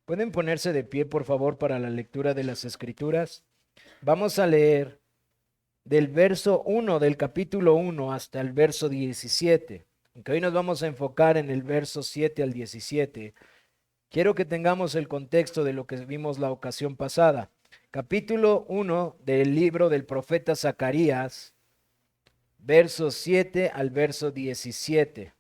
¿Pueden ponerse de pie, por favor, para la lectura de las Escrituras? Vamos a leer del verso 1 del capítulo 1 hasta el verso 17. Aunque hoy nos vamos a enfocar en el verso 7 al 17, quiero que tengamos el contexto de lo que vimos la ocasión pasada. Capítulo 1 del libro del profeta Zacarías, verso 7 al verso 17.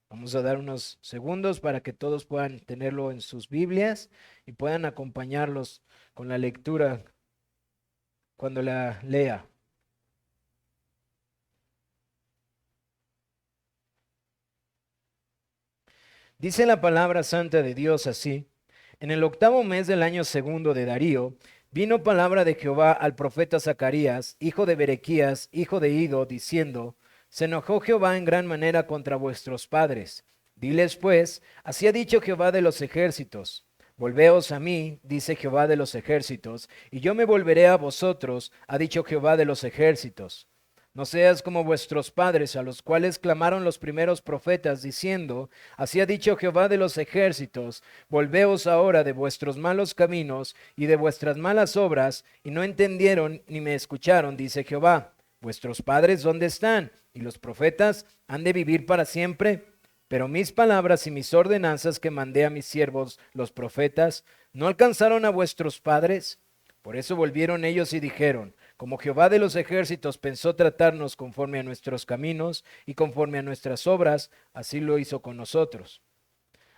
Vamos a dar unos segundos para que todos puedan tenerlo en sus Biblias y puedan acompañarlos con la lectura cuando la lea. Dice la palabra santa de Dios así: en el octavo mes del año segundo de Darío, vino palabra de Jehová al profeta Zacarías, hijo de Berequías, hijo de Ido, diciendo: se enojó Jehová en gran manera contra vuestros padres. Diles pues, así ha dicho Jehová de los ejércitos: volveos a mí, dice Jehová de los ejércitos, y yo me volveré a vosotros, ha dicho Jehová de los ejércitos. No seas como vuestros padres, a los cuales clamaron los primeros profetas, diciendo: así ha dicho Jehová de los ejércitos, volveos ahora de vuestros malos caminos y de vuestras malas obras, y no entendieron ni me escucharon, dice Jehová. ¿Vuestros padres dónde están? ¿Y los profetas han de vivir para siempre? Pero mis palabras y mis ordenanzas que mandé a mis siervos, los profetas, ¿no alcanzaron a vuestros padres? Por eso volvieron ellos y dijeron: como Jehová de los ejércitos pensó tratarnos conforme a nuestros caminos y conforme a nuestras obras, así lo hizo con nosotros.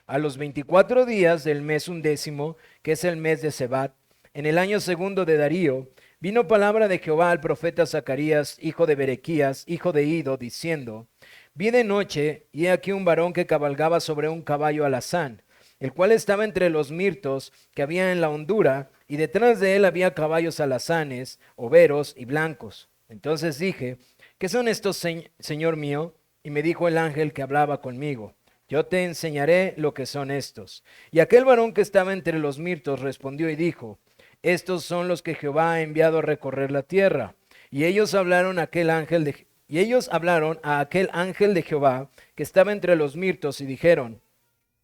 A los 24 días del mes undécimo, que es el mes de Sebat, en el año segundo de Darío, vino palabra de Jehová al profeta Zacarías, hijo de Berequías, hijo de Ido, diciendo: vi de noche, y he aquí un varón que cabalgaba sobre un caballo alazán, el cual estaba entre los mirtos que había en la hondura, y detrás de él había caballos alazanes, overos y blancos. Entonces dije: ¿qué son estos, señor mío? Y me dijo el ángel que hablaba conmigo: yo te enseñaré lo que son estos. Y aquel varón que estaba entre los mirtos respondió y dijo: estos son los que Jehová ha enviado a recorrer la tierra. Y ellos hablaron a aquel ángel de Jehová que estaba entre los mirtos y dijeron: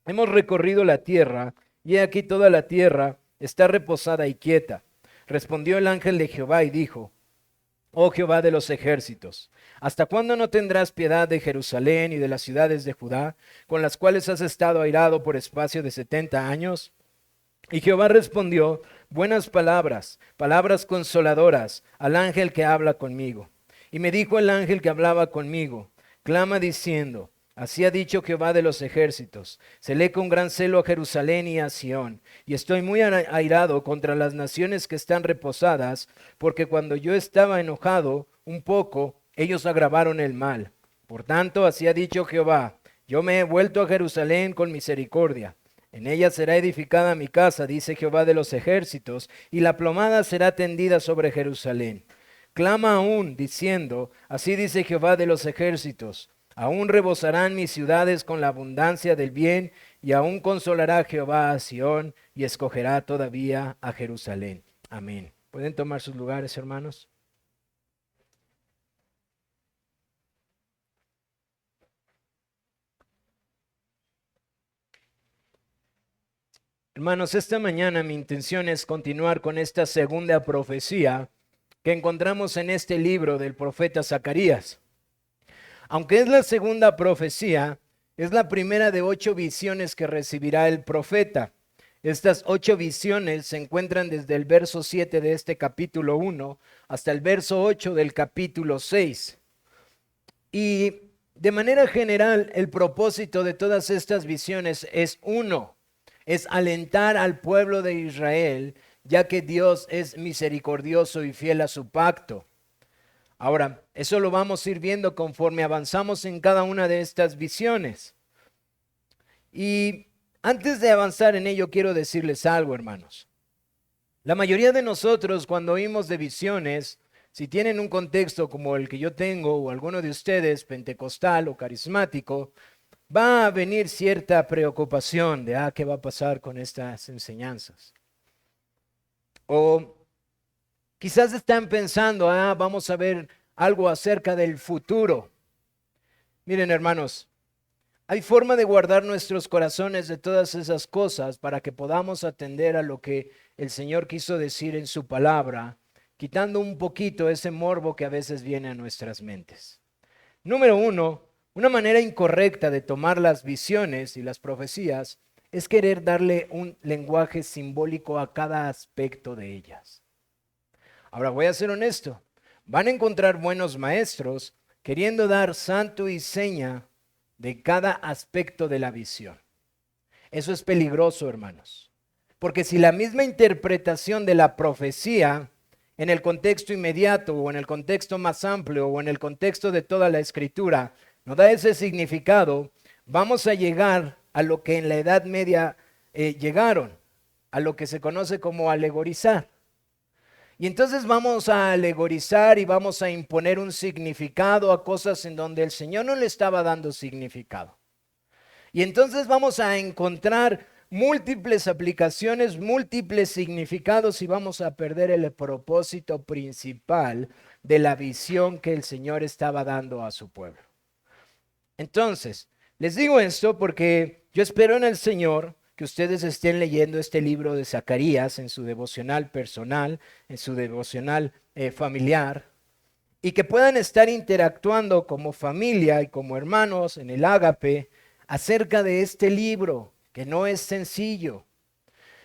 hemos recorrido la tierra, y he aquí toda la tierra está reposada y quieta. Respondió el ángel de Jehová y dijo: oh Jehová de los ejércitos, ¿hasta cuándo no tendrás piedad de Jerusalén y de las ciudades de Judá, con las cuales has estado airado por espacio de 70 años? Y Jehová respondió buenas palabras, palabras consoladoras al ángel que habla conmigo. Y me dijo el ángel que hablaba conmigo: clama diciendo: así ha dicho Jehová de los ejércitos, celé con gran celo a Jerusalén y a Sión, y estoy muy airado contra las naciones que están reposadas, porque cuando yo estaba enojado un poco, ellos agravaron el mal. Por tanto, así ha dicho Jehová: yo me he vuelto a Jerusalén con misericordia. En ella será edificada mi casa, dice Jehová de los ejércitos, y la plomada será tendida sobre Jerusalén. Clama aún, diciendo: así dice Jehová de los ejércitos, aún rebosarán mis ciudades con la abundancia del bien, y aún consolará Jehová a Sión, y escogerá todavía a Jerusalén. Amén. ¿Pueden tomar sus lugares, hermanos? Hermanos, esta mañana mi intención es continuar con esta segunda profecía que encontramos en este libro del profeta Zacarías. Aunque es la segunda profecía, es la primera de 8 visiones que recibirá el profeta. Estas 8 visiones se encuentran desde el verso 7 de este capítulo 1 hasta el verso 8 del capítulo 6. Y de manera general, el propósito de todas estas visiones es uno: es alentar al pueblo de Israel, ya que Dios es misericordioso y fiel a su pacto. Ahora, eso lo vamos a ir viendo conforme avanzamos en cada una de estas visiones. Y antes de avanzar en ello, quiero decirles algo, hermanos. La mayoría de nosotros, cuando oímos de visiones, si tienen un contexto como el que yo tengo o alguno de ustedes, pentecostal o carismático, va a venir cierta preocupación de, ¿qué va a pasar con estas enseñanzas? O quizás están pensando, vamos a ver algo acerca del futuro. Miren, hermanos, Hay forma de guardar nuestros corazones de todas esas cosas para que podamos atender a lo que el Señor quiso decir en su palabra, quitando un poquito ese morbo que a veces viene a nuestras mentes. Número uno, una manera incorrecta de tomar las visiones y las profecías es querer darle un lenguaje simbólico a cada aspecto de ellas. Ahora voy a ser honesto, van a encontrar buenos maestros queriendo dar santo y seña de cada aspecto de la visión. Eso es peligroso, hermanos, porque si la misma interpretación de la profecía en el contexto inmediato o en el contexto más amplio o en el contexto de toda la escritura nos da ese significado, vamos a llegar a lo que en la Edad Media llegaron, a lo que se conoce como alegorizar. Y entonces vamos a alegorizar y vamos a imponer un significado a cosas en donde el Señor no le estaba dando significado. Y entonces vamos a encontrar múltiples aplicaciones, múltiples significados y vamos a perder el propósito principal de la visión que el Señor estaba dando a su pueblo. Entonces, les digo esto porque yo espero en el Señor que ustedes estén leyendo este libro de Zacarías en su devocional personal, en su devocional familiar, y que puedan estar interactuando como familia y como hermanos en el ágape acerca de este libro, que no es sencillo,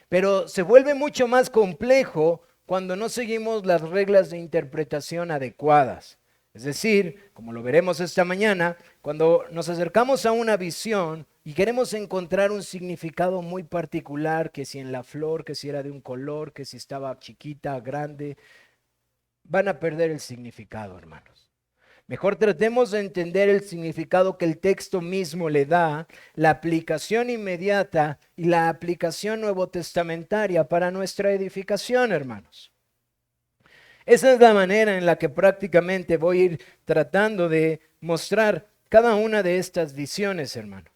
pero se vuelve mucho más complejo cuando no seguimos las reglas de interpretación adecuadas. Es decir, como lo veremos esta mañana, cuando nos acercamos a una visión y queremos encontrar un significado muy particular, que si en la flor, que si era de un color, que si estaba chiquita, grande, van a perder el significado, hermanos. Mejor tratemos de entender el significado que el texto mismo le da, la aplicación inmediata y la aplicación nuevo testamentaria para nuestra edificación, hermanos. Esa es la manera en la que prácticamente voy a ir tratando de mostrar cada una de estas visiones, hermano.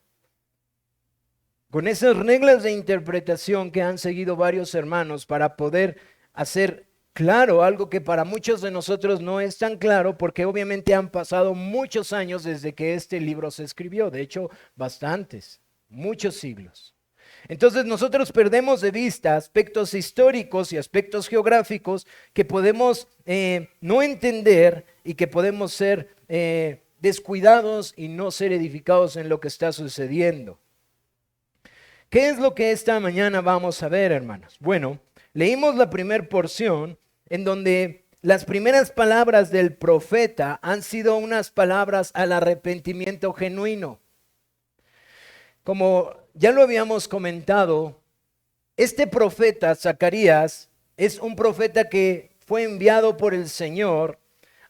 Con esas reglas de interpretación que han seguido varios hermanos para poder hacer claro algo que para muchos de nosotros no es tan claro, porque obviamente han pasado muchos años desde que este libro se escribió, de hecho bastantes, muchos siglos. Entonces nosotros perdemos de vista aspectos históricos y aspectos geográficos que podemos no entender y que podemos ser descuidados y no ser edificados en lo que está sucediendo. ¿Qué es lo que esta mañana vamos a ver, hermanos? Bueno, leímos la primera porción en donde las primeras palabras del profeta han sido unas palabras al arrepentimiento genuino. Como ya lo habíamos comentado, este profeta, Zacarías, es un profeta que fue enviado por el Señor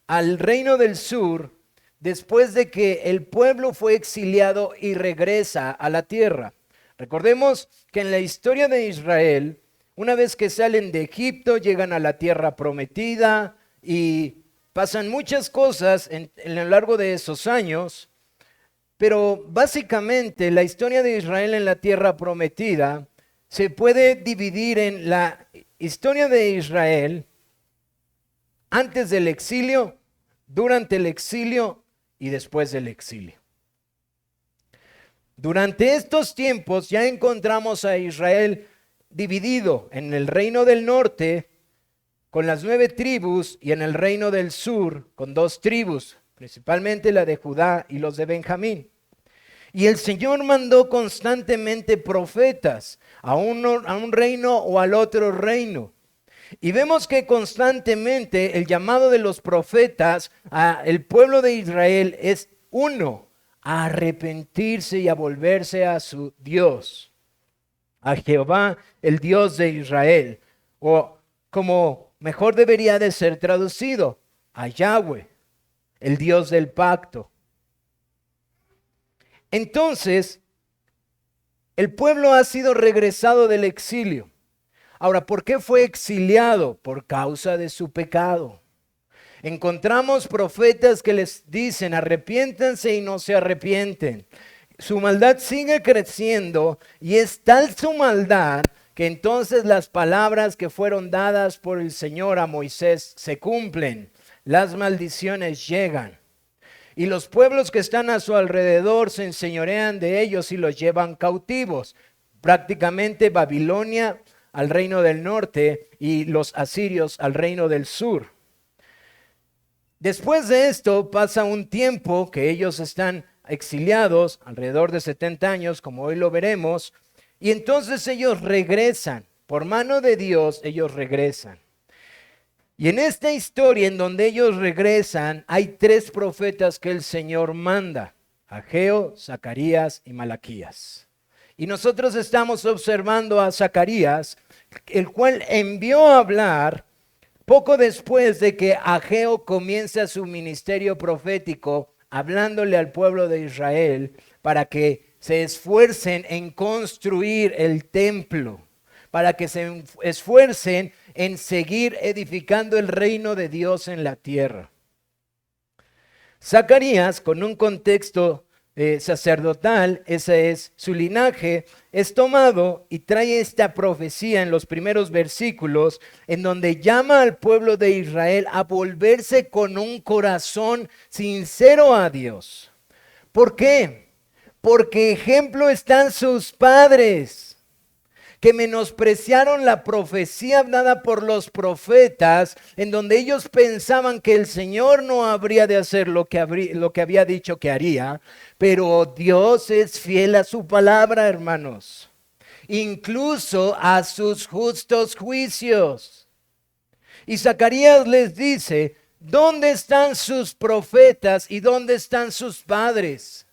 al reino del sur después de que el pueblo fue exiliado y regresa a la tierra. Recordemos que en la historia de Israel, una vez que salen de Egipto, llegan a la tierra prometida y pasan muchas cosas en lo largo de esos años. Pero básicamente la historia de Israel en la tierra prometida se puede dividir en la historia de Israel antes del exilio, durante el exilio y después del exilio. Durante estos tiempos ya encontramos a Israel dividido en el reino del norte con las 9 tribus y en el reino del sur con 2 tribus, principalmente la de Judá y los de Benjamín. Y el Señor mandó constantemente profetas a un reino o al otro reino. Y vemos que constantemente el llamado de los profetas al pueblo de Israel es uno, a arrepentirse y a volverse a su Dios, a Jehová, el Dios de Israel, o como mejor debería de ser traducido, a Yahweh, el Dios del pacto. Entonces, el pueblo ha sido regresado del exilio. Ahora, ¿por qué fue exiliado? Por causa de su pecado. Encontramos profetas que les dicen, arrepiéntanse y no se arrepienten. Su maldad sigue creciendo y es tal su maldad que entonces las palabras que fueron dadas por el Señor a Moisés se cumplen. Las maldiciones llegan. y los pueblos que están a su alrededor se enseñorean de ellos y los llevan cautivos. Prácticamente Babilonia al reino del norte y los asirios al reino del sur. Después de esto pasa un tiempo que ellos están exiliados, alrededor de 70 años, como hoy lo veremos, y entonces ellos regresan, por mano de Dios ellos regresan. Y en esta historia en donde ellos regresan, hay 3 profetas que el Señor manda: Ageo, Zacarías y Malaquías. Y nosotros estamos observando a Zacarías, el cual envió a hablar poco después de que Ageo comienza su ministerio profético, hablándole al pueblo de Israel para que se esfuercen en construir el templo, para que se esfuercen en seguir edificando el reino de Dios en la tierra. Zacarías, con un contexto sacerdotal, ese es su linaje, es tomado y trae esta profecía en los primeros versículos, en donde llama al pueblo de Israel a volverse con un corazón sincero a Dios. ¿Por qué? Porque ejemplo están sus padres, que menospreciaron la profecía dada por los profetas, en donde ellos pensaban que el Señor no habría de hacer lo que había dicho que haría, pero Dios es fiel a su palabra, hermanos, incluso a sus justos juicios. Y Zacarías les dice: ¿dónde están sus profetas y dónde están sus padres?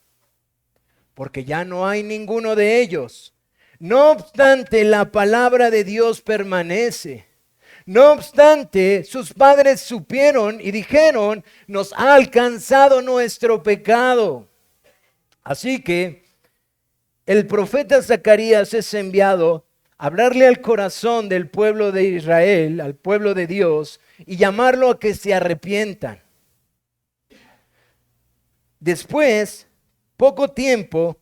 Porque ya no hay ninguno de ellos. No obstante, la palabra de Dios permanece. No obstante, sus padres supieron y dijeron: nos ha alcanzado nuestro pecado. Así que el profeta Zacarías es enviado a hablarle al corazón del pueblo de Israel, al pueblo de Dios, y llamarlo a que se arrepientan. Después, poco tiempo,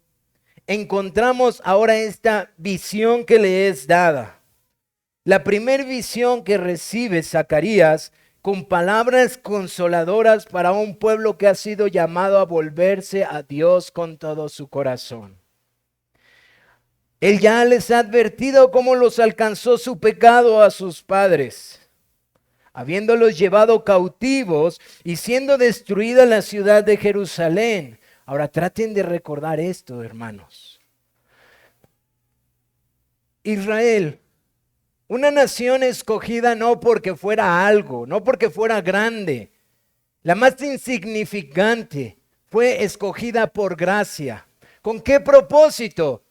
encontramos ahora esta visión que le es dada. La primera visión que recibe Zacarías, con palabras consoladoras para un pueblo que ha sido llamado a volverse a Dios con todo su corazón. Él ya les ha advertido cómo los alcanzó su pecado a sus padres, habiéndolos llevado cautivos y siendo destruida la ciudad de Jerusalén. Ahora traten de recordar esto, hermanos. Israel, una nación escogida no porque fuera algo, no porque fuera grande, la más insignificante, fue escogida por gracia. ¿Con qué propósito?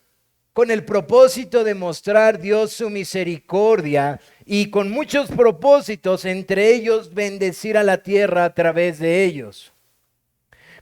Con el propósito de mostrar Dios su misericordia y con muchos propósitos, entre ellos bendecir a la tierra a través de ellos.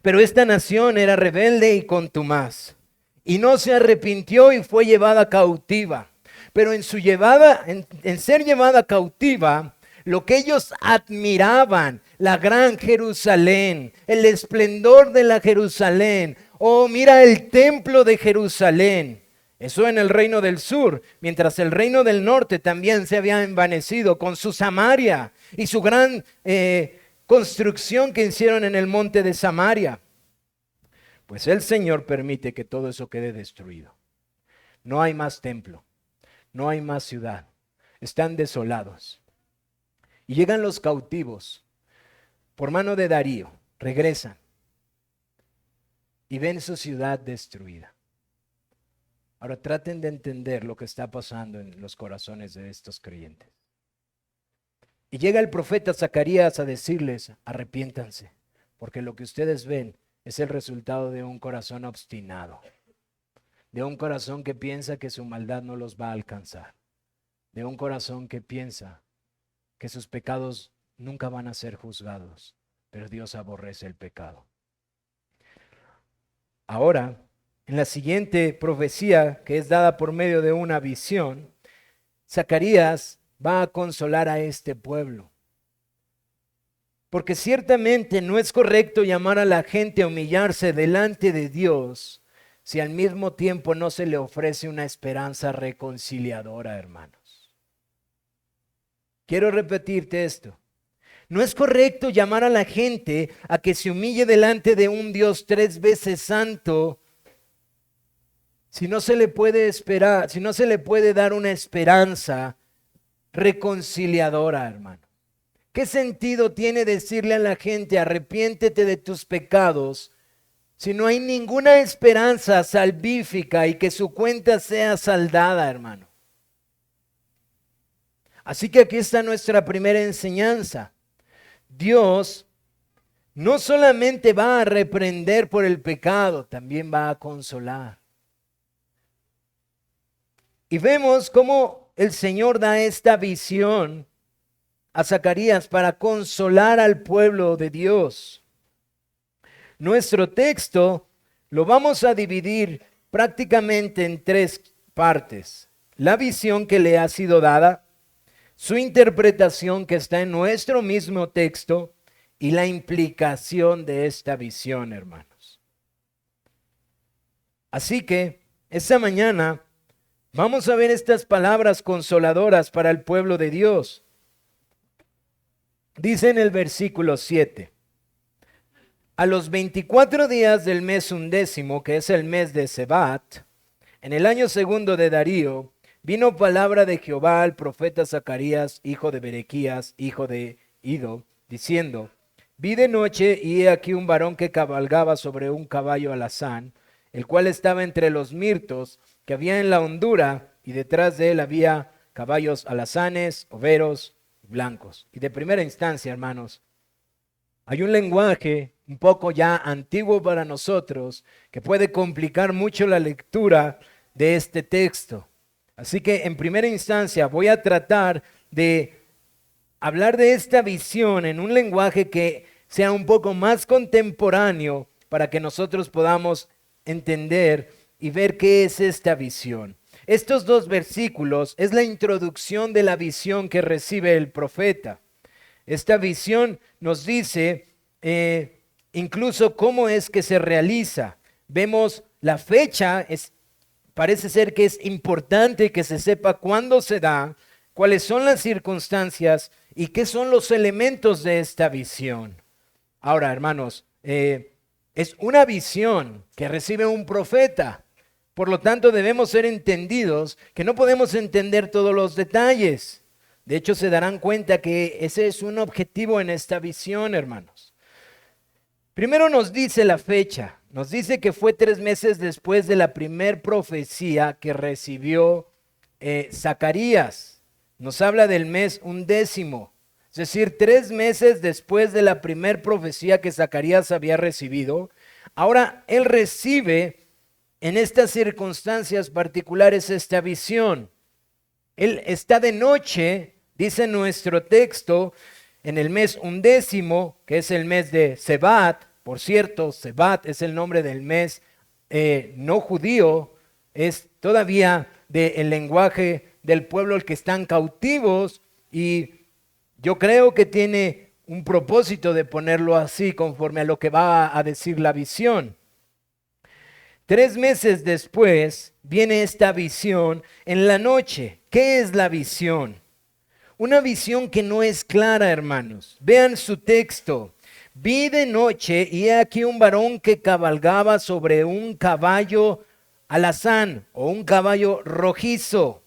Pero esta nación era rebelde y contumaz, y no se arrepintió y fue llevada cautiva. Pero en ser llevada cautiva, lo que ellos admiraban, la gran Jerusalén, el esplendor de la Jerusalén, oh, mira el templo de Jerusalén. Eso en el reino del sur, mientras el reino del norte también se había envanecido con su Samaria y su gran construcción que hicieron en el monte de Samaria. Pues el Señor permite que todo eso quede destruido. No hay más templo, no hay más ciudad, están desolados. Y llegan los cautivos por mano de Darío, regresan y ven su ciudad destruida. Ahora traten de entender lo que está pasando en los corazones de estos creyentes. Y llega el profeta Zacarías a decirles: arrepiéntanse, porque lo que ustedes ven es el resultado de un corazón obstinado, de un corazón que piensa que su maldad no los va a alcanzar, de un corazón que piensa que sus pecados nunca van a ser juzgados, pero Dios aborrece el pecado. Ahora, en la siguiente profecía, que es dada por medio de una visión, Zacarías va a consolar a este pueblo. Porque ciertamente no es correcto llamar a la gente a humillarse delante de Dios si al mismo tiempo no se le ofrece una esperanza reconciliadora, hermanos. Quiero repetirte esto. No es correcto llamar a la gente a que se humille delante de un Dios 3 veces santo si no se le puede esperar, si no se le puede dar una esperanza reconciliadora, hermano. ¿Qué sentido tiene decirle a la gente arrepiéntete de tus pecados si no hay ninguna esperanza salvífica y que su cuenta sea saldada, hermano? Así que aquí está nuestra primera enseñanza. Dios no solamente va a reprender por el pecado, también va a consolar. Y vemos cómo el Señor da esta visión a Zacarías para consolar al pueblo de Dios. Nuestro texto lo vamos a dividir prácticamente en 3 partes. La visión que le ha sido dada, su interpretación que está en nuestro mismo texto y la implicación de esta visión, hermanos. Así que esta mañana vamos a ver estas palabras consoladoras para el pueblo de Dios. Dice en el versículo 7, a los 24 días del mes 11, que es el mes de Sebat, en el año 2 de Darío, vino palabra de Jehová al profeta Zacarías, hijo de Berequías, hijo de Ido, diciendo, vi de noche y he aquí un varón que cabalgaba sobre un caballo alazán, el cual estaba entre los mirtos que había en la hondura, y detrás de él había caballos alazanes, overos, blancos. Y de primera instancia, hermanos, hay un lenguaje un poco ya antiguo para nosotros que puede complicar mucho la lectura de este texto. Así que en primera instancia voy a tratar de hablar de esta visión en un lenguaje que sea un poco más contemporáneo para que nosotros podamos entender y ver qué es esta visión. Estos 2 versículos es la introducción de la visión que recibe el profeta. Esta visión nos dice incluso cómo es que se realiza. Vemos la fecha, parece ser que es importante que se sepa cuándo se da, cuáles son las circunstancias y qué son los elementos de esta visión. Ahora, hermanos, es una visión que recibe un profeta. Por lo tanto, debemos ser entendidos que no podemos entender todos los detalles. De hecho, se darán cuenta que ese es un objetivo en esta visión, hermanos. Primero nos dice la fecha. Nos dice que fue 3 meses después de la primer profecía que recibió Zacarías. Nos habla del mes 11. Es decir, 3 meses después de la primer profecía que Zacarías había recibido. Ahora él recibe en estas circunstancias particulares esta visión. Él está de noche, dice nuestro texto, en el mes 11, que es el mes de Sebat. Por cierto, Sebat es el nombre del mes no judío, es todavía del lenguaje del pueblo el que están cautivos, y yo creo que tiene un propósito de ponerlo así conforme a lo que va a decir la visión. 3 meses después viene esta visión en la noche. ¿Qué es la visión? Una visión que no es clara, hermanos. Vean su texto. Vi de noche y he aquí un varón que cabalgaba sobre un caballo alazán o un caballo rojizo.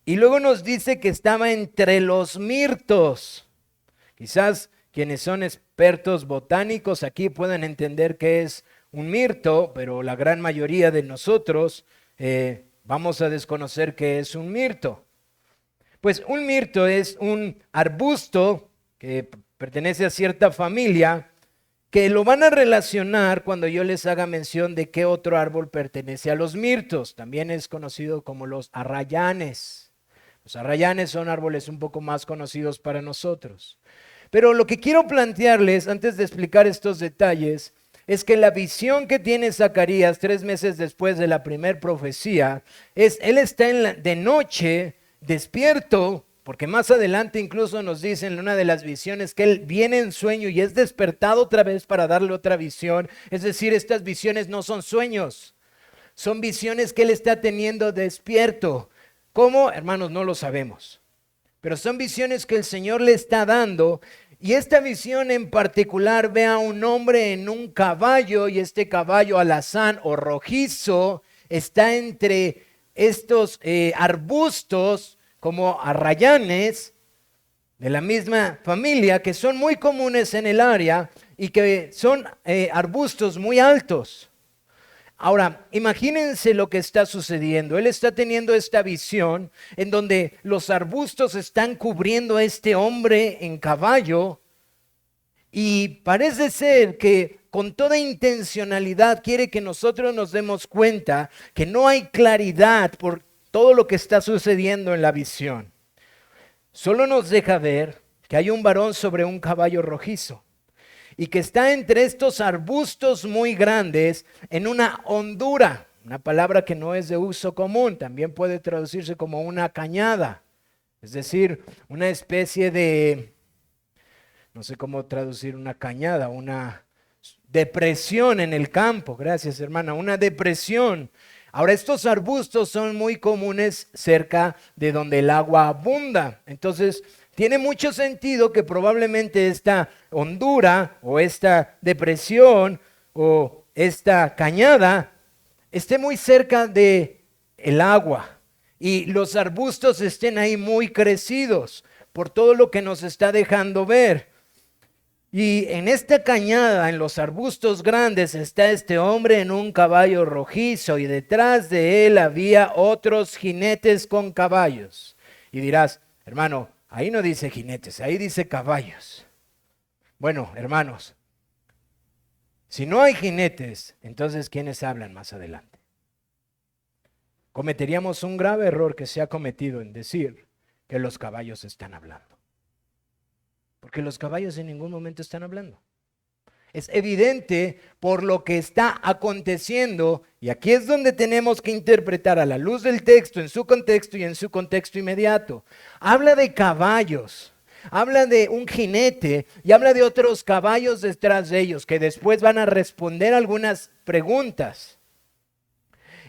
Y luego nos dice que estaba entre los mirtos. Quizás quienes son expertos botánicos aquí pueden entender qué es un mirto, pero la gran mayoría de nosotros vamos a desconocer qué es un mirto. Pues un mirto es un arbusto que pertenece a cierta familia que lo van a relacionar cuando yo les haga mención de qué otro árbol pertenece a los mirtos. También es conocido como los arrayanes. Los arrayanes son árboles un poco más conocidos para nosotros. Pero lo que quiero plantearles antes de explicar estos detalles es que la visión que tiene Zacarías 3 meses después de la primer profecía es, él está de noche despierto, porque más adelante incluso nos dice en una de las visiones que él viene en sueño y es despertado otra vez para darle otra visión. Es decir, estas visiones no son sueños, son visiones que él está teniendo despierto. ¿Cómo? Hermanos, no lo sabemos. pero son visiones que el Señor le está dando. Y esta visión en particular ve a un hombre en un caballo, y este caballo alazán o rojizo está entre estos arbustos como arrayanes de la misma familia, que son muy comunes en el área y que son arbustos muy altos. Ahora, imagínense lo que está sucediendo. Él está teniendo esta visión en donde los arbustos están cubriendo a este hombre en caballo, y parece ser que con toda intencionalidad quiere que nosotros nos demos cuenta que no hay claridad por todo lo que está sucediendo en la visión. Solo nos deja ver que hay un varón sobre un caballo rojizo y que está entre estos arbustos muy grandes en una hondura, una palabra que no es de uso común, también puede traducirse como una cañada, es decir, una especie de, no sé cómo traducir una cañada, una depresión en el campo, gracias hermana, una depresión. Ahora, estos arbustos son muy comunes cerca de donde el agua abunda. Entonces, tiene mucho sentido que probablemente esta hondura o esta depresión o esta cañada esté muy cerca de el agua y los arbustos estén ahí muy crecidos por todo lo que nos está dejando ver. Y en esta cañada, en los arbustos grandes, está este hombre en un caballo rojizo, y detrás de él había otros jinetes con caballos. Y dirás, hermano, ahí no dice jinetes, ahí dice caballos. Bueno, hermanos, si no hay jinetes, entonces ¿quiénes hablan más adelante? Cometeríamos un grave error que se ha cometido en decir que los caballos están hablando. Porque los caballos en ningún momento están hablando. Es evidente por lo que está aconteciendo, y aquí es donde tenemos que interpretar a la luz del texto, en su contexto y en su contexto inmediato. Habla de caballos, habla de un jinete y habla de otros caballos detrás de ellos que después van a responder algunas preguntas.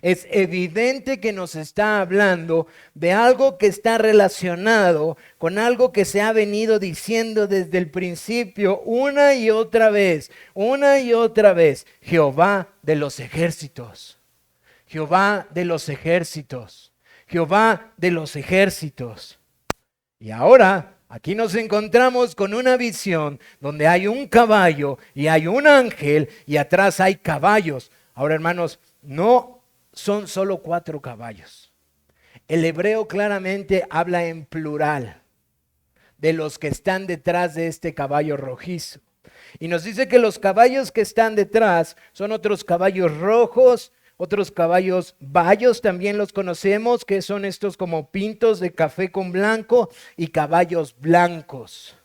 Es evidente que nos está hablando de algo que está relacionado con algo que se ha venido diciendo desde el principio una y otra vez, Jehová de los ejércitos, Jehová de los ejércitos, Jehová de los ejércitos. Y ahora aquí nos encontramos con una visión donde hay un caballo y hay un ángel y atrás hay caballos. Ahora, hermanos, no son solo 4 caballos. El hebreo claramente habla en plural de los que están detrás de este caballo rojizo. Y nos dice que los caballos que están detrás son otros caballos rojos, otros caballos bayos, también los conocemos, que son estos como pintos de café con blanco, y caballos blancos.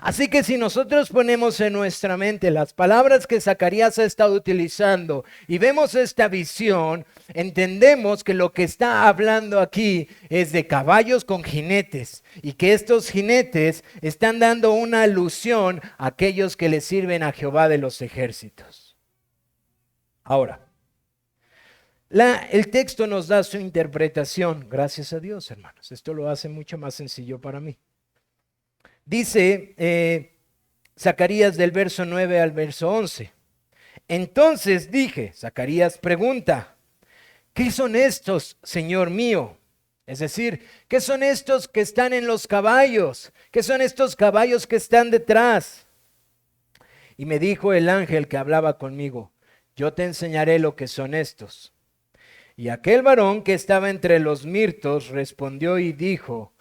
Así que si nosotros ponemos en nuestra mente las palabras que Zacarías ha estado utilizando y vemos esta visión, entendemos que lo que está hablando aquí es de caballos con jinetes, y que estos jinetes están dando una alusión a aquellos que le sirven a Jehová de los ejércitos. Ahora, el texto nos da su interpretación, gracias a Dios, hermanos. Esto lo hace mucho más sencillo para mí. Dice Zacarías del verso 9 al verso 11. Entonces dije, Zacarías pregunta, ¿qué son estos, Señor mío? Es decir, ¿qué son estos que están en los caballos? ¿Qué son estos caballos que están detrás? Y me dijo el ángel que hablaba conmigo, yo te enseñaré lo que son estos. Y aquel varón que estaba entre los mirtos respondió y dijo,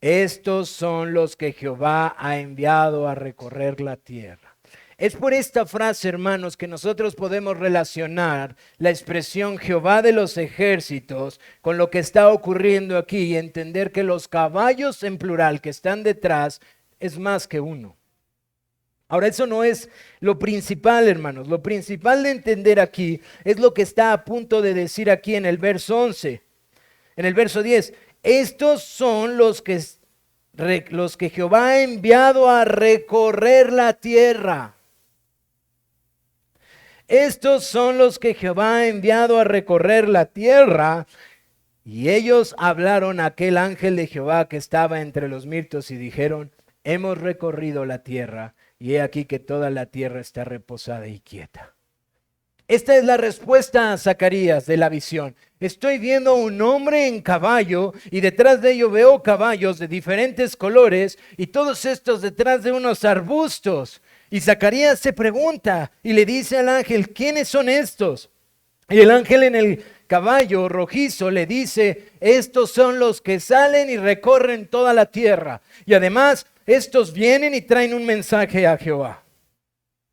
estos son los que Jehová ha enviado a recorrer la tierra. Es por esta frase, hermanos, que nosotros podemos relacionar la expresión Jehová de los ejércitos con lo que está ocurriendo aquí y entender que los caballos en plural que están detrás es más que uno. Ahora, eso no es lo principal, hermanos. Lo principal de entender aquí es lo que está a punto de decir aquí en el verso 11. En el verso 10, estos son los que Jehová ha enviado a recorrer la tierra. Estos son los que Jehová ha enviado a recorrer la tierra. Y ellos hablaron a aquel ángel de Jehová que estaba entre los mirtos y dijeron, hemos recorrido la tierra y he aquí que toda la tierra está reposada y quieta. Esta es la respuesta a Zacarías de la visión. Estoy viendo un hombre en caballo y detrás de ello veo caballos de diferentes colores y todos estos detrás de unos arbustos. Y Zacarías se pregunta y le dice al ángel, ¿quiénes son estos? Y el ángel en el caballo rojizo le dice, estos son los que salen y recorren toda la tierra. Y además, estos vienen y traen un mensaje a Jehová.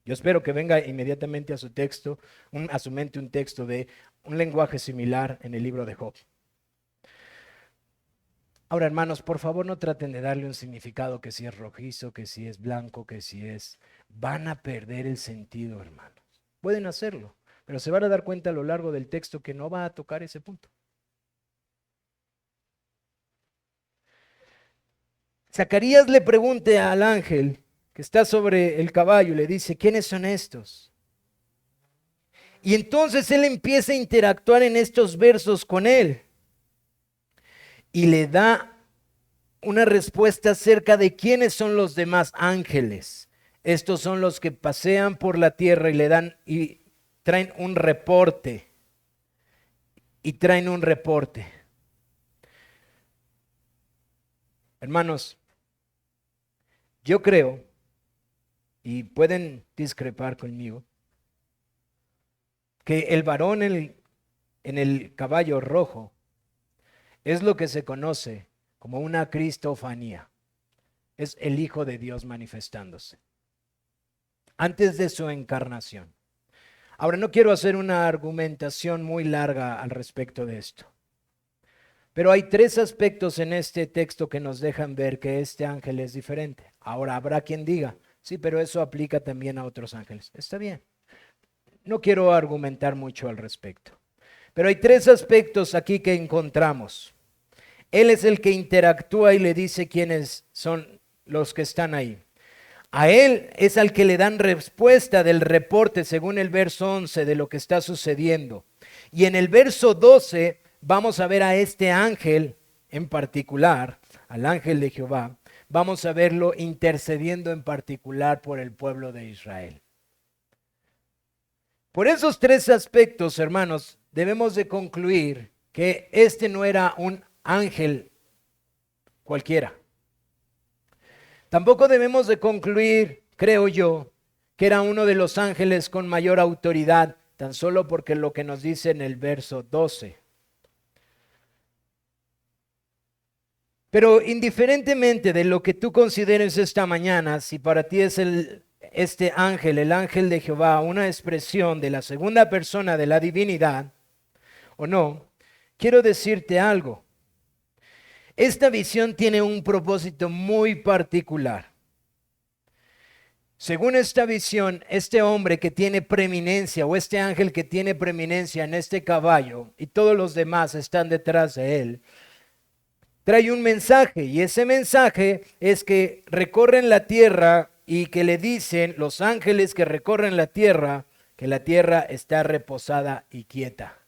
Yo espero que venga inmediatamente a su texto, a su mente un texto de un lenguaje similar en el libro de Job. Ahora, hermanos, por favor no traten de darle un significado que si es rojizo, que si es blanco, que si es... Van a perder el sentido, hermanos. Pueden hacerlo, pero se van a dar cuenta a lo largo del texto que no va a tocar ese punto. Zacarías le pregunta al ángel que está sobre el caballo y le dice, ¿quiénes son estos? Y entonces él empieza a interactuar en estos versos con él y le da una respuesta acerca de quiénes son los demás ángeles. Estos son los que pasean por la tierra y le dan y traen un reporte. Hermanos, yo creo, y pueden discrepar conmigo, que el varón en el caballo rojo es lo que se conoce como una cristofanía. Es el Hijo de Dios manifestándose antes de su encarnación. Ahora, no quiero hacer una argumentación muy larga al respecto de esto, pero hay tres aspectos en este texto que nos dejan ver que este ángel es diferente. Ahora, habrá quien diga, sí, pero eso aplica también a otros ángeles. Está bien. No quiero argumentar mucho al respecto, pero hay tres aspectos aquí que encontramos. Él es el que interactúa y le dice quiénes son los que están ahí. A él es al que le dan respuesta del reporte según el verso 11 de lo que está sucediendo. Y en el verso 12 vamos a ver a este ángel en particular, al ángel de Jehová, vamos a verlo intercediendo en particular por el pueblo de Israel. Por esos tres aspectos, hermanos, debemos de concluir que este no era un ángel cualquiera. Tampoco debemos de concluir, creo yo, que era uno de los ángeles con mayor autoridad, tan solo porque lo que nos dice en el verso 12. Pero indiferentemente de lo que tú consideres esta mañana, si para ti es este ángel, el ángel de Jehová, una expresión de la segunda persona de la divinidad o no, quiero decirte algo. Esta visión tiene un propósito muy particular. Según esta visión, este hombre que tiene preeminencia o este ángel que tiene preeminencia en este caballo y todos los demás están detrás de él, trae un mensaje y ese mensaje es que recorren la tierra y que le dicen los ángeles que recorren la tierra que la tierra está reposada y quieta.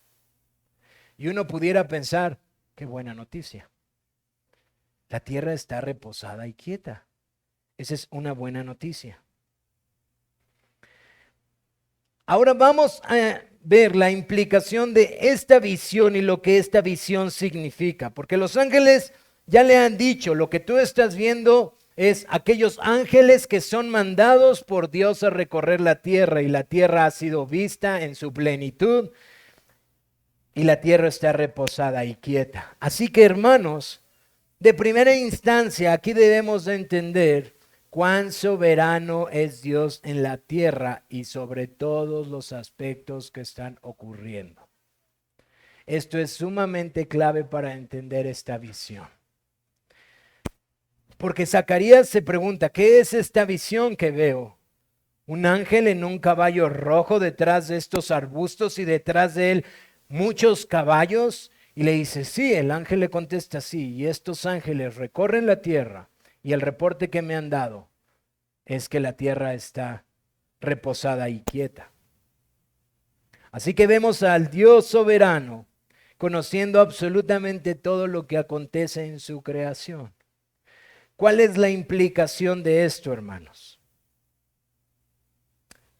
Y uno pudiera pensar, qué buena noticia. La tierra está reposada y quieta. Esa es una buena noticia. Ahora vamos a ver la implicación de esta visión y lo que esta visión significa. Porque los ángeles ya le han dicho, lo que tú estás viendo es aquellos ángeles que son mandados por Dios a recorrer la tierra y la tierra ha sido vista en su plenitud y la tierra está reposada y quieta. Así que, hermanos, de primera instancia, aquí debemos de entender cuán soberano es Dios en la tierra y sobre todos los aspectos que están ocurriendo. Esto es sumamente clave para entender esta visión. Porque Zacarías se pregunta, ¿qué es esta visión que veo? ¿Un ángel en un caballo rojo detrás de estos arbustos y detrás de él muchos caballos? Y le dice, sí, el ángel le contesta, sí, y estos ángeles recorren la tierra y el reporte que me han dado es que la tierra está reposada y quieta. Así que vemos al Dios soberano conociendo absolutamente todo lo que acontece en su creación. ¿Cuál es la implicación de esto, hermanos?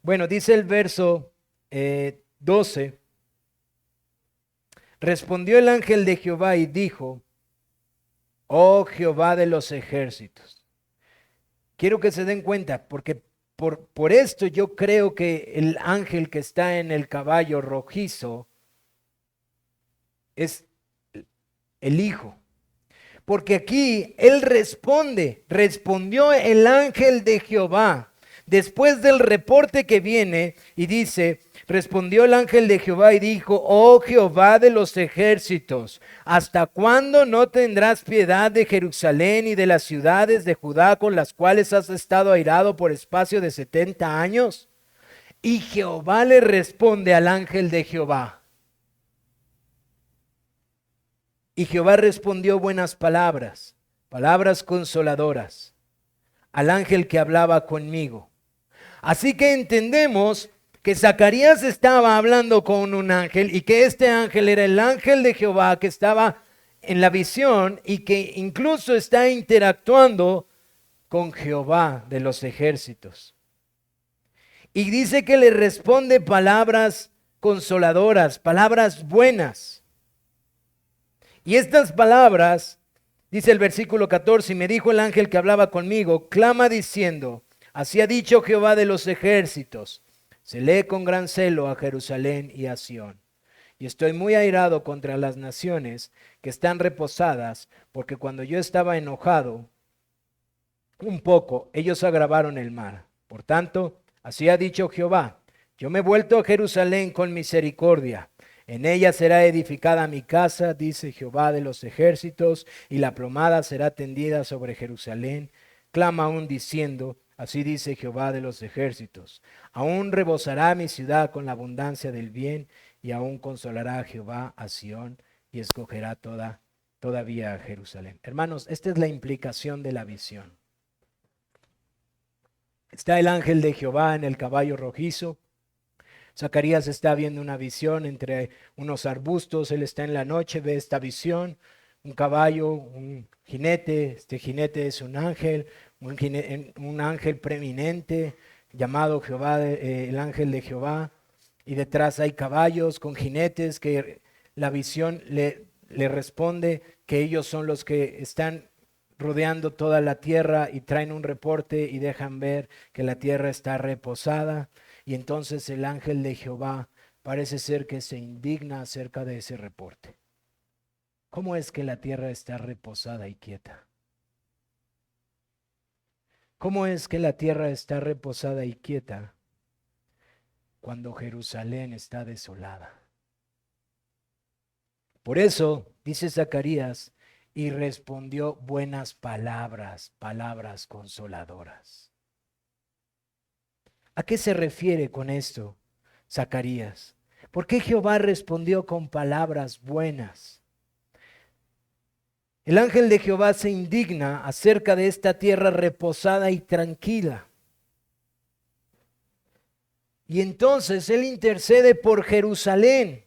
Bueno, dice el verso 12, respondió el ángel de Jehová y dijo, oh Jehová de los ejércitos. Quiero que se den cuenta, porque por esto yo creo que el ángel que está en el caballo rojizo es el Hijo. Porque aquí él respondió el ángel de Jehová. Después del reporte que viene y dice, respondió el ángel de Jehová y dijo, oh Jehová de los ejércitos, ¿hasta cuándo no tendrás piedad de Jerusalén y de las ciudades de Judá con las cuales has estado airado por espacio de 70 años? Y Jehová le responde al ángel de Jehová. Y Jehová respondió buenas palabras, palabras consoladoras, al ángel que hablaba conmigo. Así que entendemos que Zacarías estaba hablando con un ángel y que este ángel era el ángel de Jehová que estaba en la visión y que incluso está interactuando con Jehová de los ejércitos. Y dice que le responde palabras consoladoras, palabras buenas. Y estas palabras, dice el versículo 14, y me dijo el ángel que hablaba conmigo, clama diciendo, así ha dicho Jehová de los ejércitos, se lee con gran celo a Jerusalén y a Sión. Y estoy muy airado contra las naciones que están reposadas, porque cuando yo estaba enojado un poco, ellos agravaron el mar. Por tanto, así ha dicho Jehová, yo me he vuelto a Jerusalén con misericordia. En ella será edificada mi casa, dice Jehová de los ejércitos, y la plomada será tendida sobre Jerusalén. Clama aún diciendo, así dice Jehová de los ejércitos, aún rebosará mi ciudad con la abundancia del bien, y aún consolará Jehová a Sión, y escogerá todavía a Jerusalén. Hermanos, esta es la implicación de la visión. Está el ángel de Jehová en el caballo rojizo. Zacarías está viendo una visión entre unos arbustos, él está en la noche, ve esta visión, un caballo, un jinete, este jinete es un ángel, un ángel preeminente llamado Jehová, el ángel de Jehová, y detrás hay caballos con jinetes que la visión le responde que ellos son los que están rodeando toda la tierra y traen un reporte y dejan ver que la tierra está reposada. Y entonces el ángel de Jehová parece ser que se indigna acerca de ese reporte. ¿Cómo es que la tierra está reposada y quieta? ¿Cómo es que la tierra está reposada y quieta cuando Jerusalén está desolada? Por eso, dice Zacarías, y respondió buenas palabras, palabras consoladoras. ¿A qué se refiere con esto, Zacarías? ¿Por qué Jehová respondió con palabras buenas? El ángel de Jehová se indigna acerca de esta tierra reposada y tranquila. Y entonces él intercede por Jerusalén.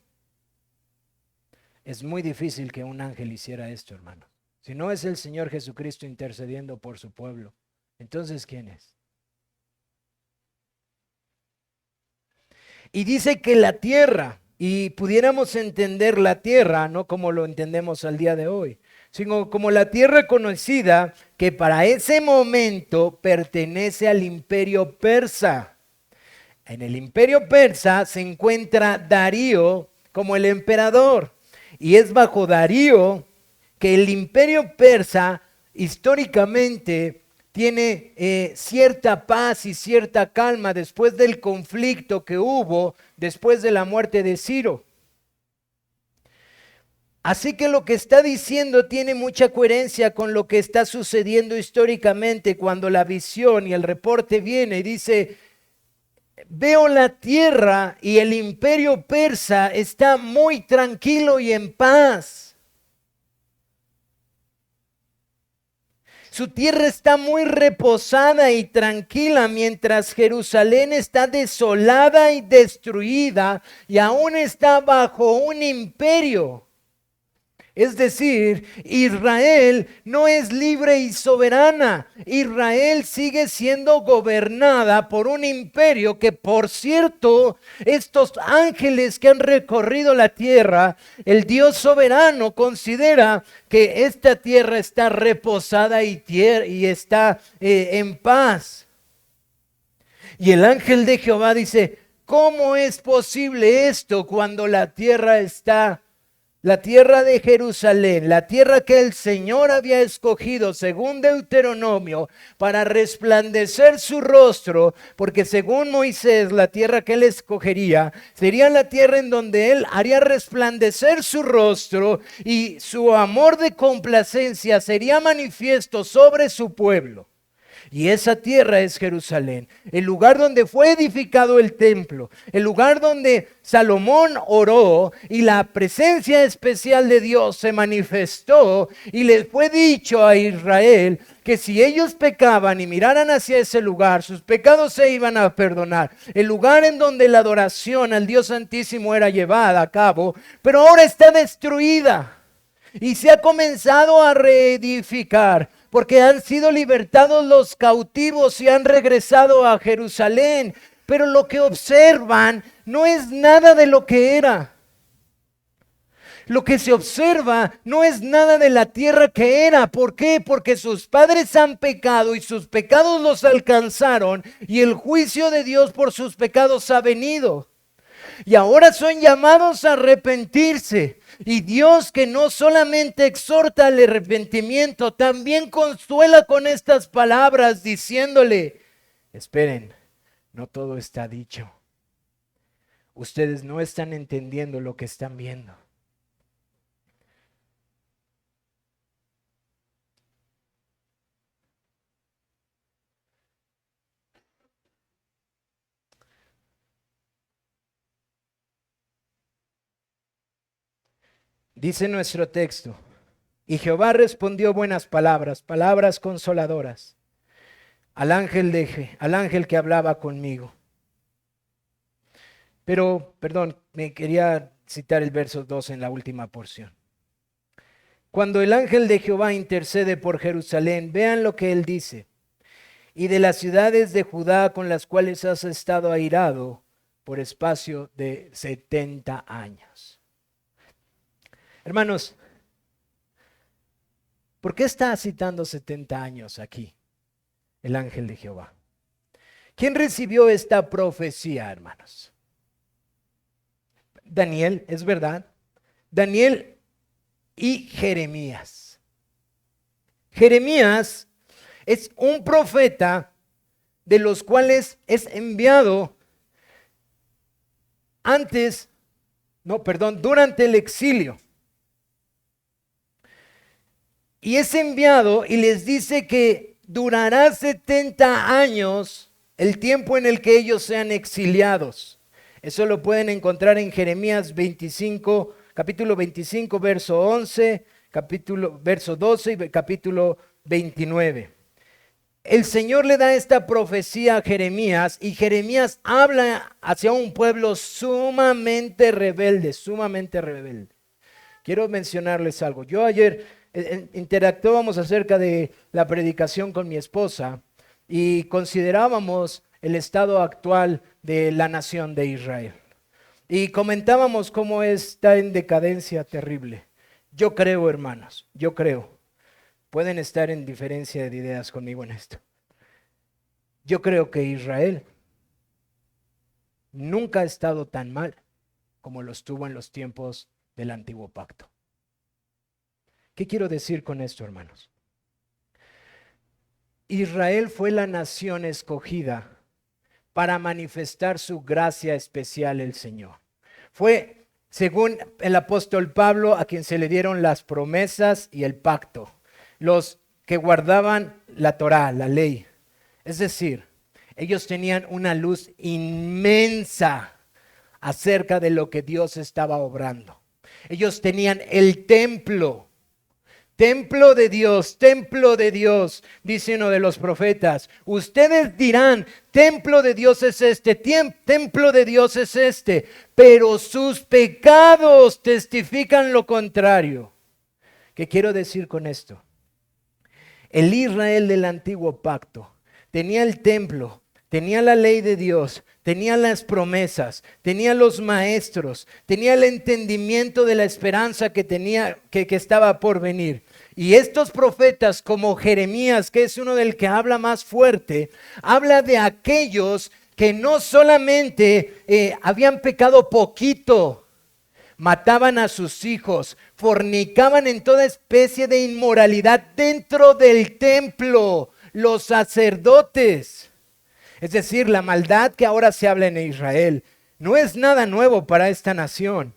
Es muy difícil que un ángel hiciera esto, hermano. Si no es el Señor Jesucristo intercediendo por su pueblo, entonces ¿quién es? Y dice que la tierra, y pudiéramos entender la tierra, no como lo entendemos al día de hoy, sino como la tierra conocida que para ese momento pertenece al imperio persa. En el imperio persa se encuentra Darío como el emperador, y es bajo Darío que el imperio persa históricamente tiene cierta paz y cierta calma después del conflicto que hubo después de la muerte de Ciro. Así que lo que está diciendo tiene mucha coherencia con lo que está sucediendo históricamente cuando la visión y el reporte viene y dice, veo la tierra y el imperio persa está muy tranquilo y en paz. Su tierra está muy reposada y tranquila, mientras Jerusalén está desolada y destruida y aún está bajo un imperio. Es decir, Israel no es libre y soberana. Israel sigue siendo gobernada por un imperio que, por cierto, estos ángeles que han recorrido la tierra, el Dios soberano considera que esta tierra está reposada y está en paz. Y el ángel de Jehová dice, ¿cómo es posible esto cuando la tierra de Jerusalén, la tierra que el Señor había escogido según Deuteronomio para resplandecer su rostro, porque según Moisés la tierra que él escogería sería la tierra en donde él haría resplandecer su rostro y su amor de complacencia sería manifiesto sobre su pueblo? Y esa tierra es Jerusalén, el lugar donde fue edificado el templo, el lugar donde Salomón oró y la presencia especial de Dios se manifestó y le fue dicho a Israel que si ellos pecaban y miraran hacia ese lugar, sus pecados se iban a perdonar. El lugar en donde la adoración al Dios Santísimo era llevada a cabo, pero ahora está destruida y se ha comenzado a reedificar, porque han sido libertados los cautivos y han regresado a Jerusalén. Pero lo que observan no es nada de lo que era. Lo que se observa no es nada de la tierra que era. ¿Por qué? Porque sus padres han pecado y sus pecados los alcanzaron y el juicio de Dios por sus pecados ha venido. Y ahora son llamados a arrepentirse. Y Dios, que no solamente exhorta al arrepentimiento, también consuela con estas palabras diciéndole, esperen, no todo está dicho. Ustedes no están entendiendo lo que están viendo. Dice nuestro texto, y Jehová respondió buenas palabras, palabras consoladoras, al ángel que hablaba conmigo. Pero, perdón, me quería citar el verso 2 en la última porción. Cuando el ángel de Jehová intercede por Jerusalén, vean lo que él dice. Y de las ciudades de Judá con las cuales has estado airado por espacio de 70 años. Hermanos, ¿por qué está citando 70 años aquí el ángel de Jehová? ¿Quién recibió esta profecía, hermanos? Daniel, es verdad. Daniel y Jeremías. Jeremías es un profeta de los cuales es enviado durante el exilio. Y es enviado y les dice que durará 70 años el tiempo en el que ellos sean exiliados. Eso lo pueden encontrar en Jeremías 25, capítulo 25, verso 11, verso 12 y capítulo 29. El Señor le da esta profecía a Jeremías y Jeremías habla hacia un pueblo sumamente rebelde, sumamente rebelde. Quiero mencionarles algo. Yo ayer interactuábamos acerca de la predicación con mi esposa y considerábamos el estado actual de la nación de Israel. Y comentábamos cómo está en decadencia terrible. Yo creo, hermanos, pueden estar en diferencia de ideas conmigo en esto. Yo creo que Israel nunca ha estado tan mal como lo estuvo en los tiempos del antiguo pacto. ¿Qué quiero decir con esto, hermanos? Israel fue la nación escogida para manifestar su gracia especial el Señor. Fue, según el apóstol Pablo, a quien se le dieron las promesas y el pacto, los que guardaban la Torá, la ley. Es decir, ellos tenían una luz inmensa acerca de lo que Dios estaba obrando. Ellos tenían el templo de Dios, dice uno de los profetas. Ustedes dirán, templo de Dios es este, templo de Dios es este, pero sus pecados testifican lo contrario. ¿Qué quiero decir con esto? El Israel del antiguo pacto tenía el templo, tenía la ley de Dios, tenía las promesas, tenía los maestros, tenía el entendimiento de la esperanza que tenía, que estaba por venir. Y estos profetas como Jeremías, que es uno del que habla más fuerte, habla de aquellos que no solamente habían pecado poquito, mataban a sus hijos, fornicaban en toda especie de inmoralidad dentro del templo, los sacerdotes. Es decir, la maldad que ahora se habla en Israel no es nada nuevo para esta nación.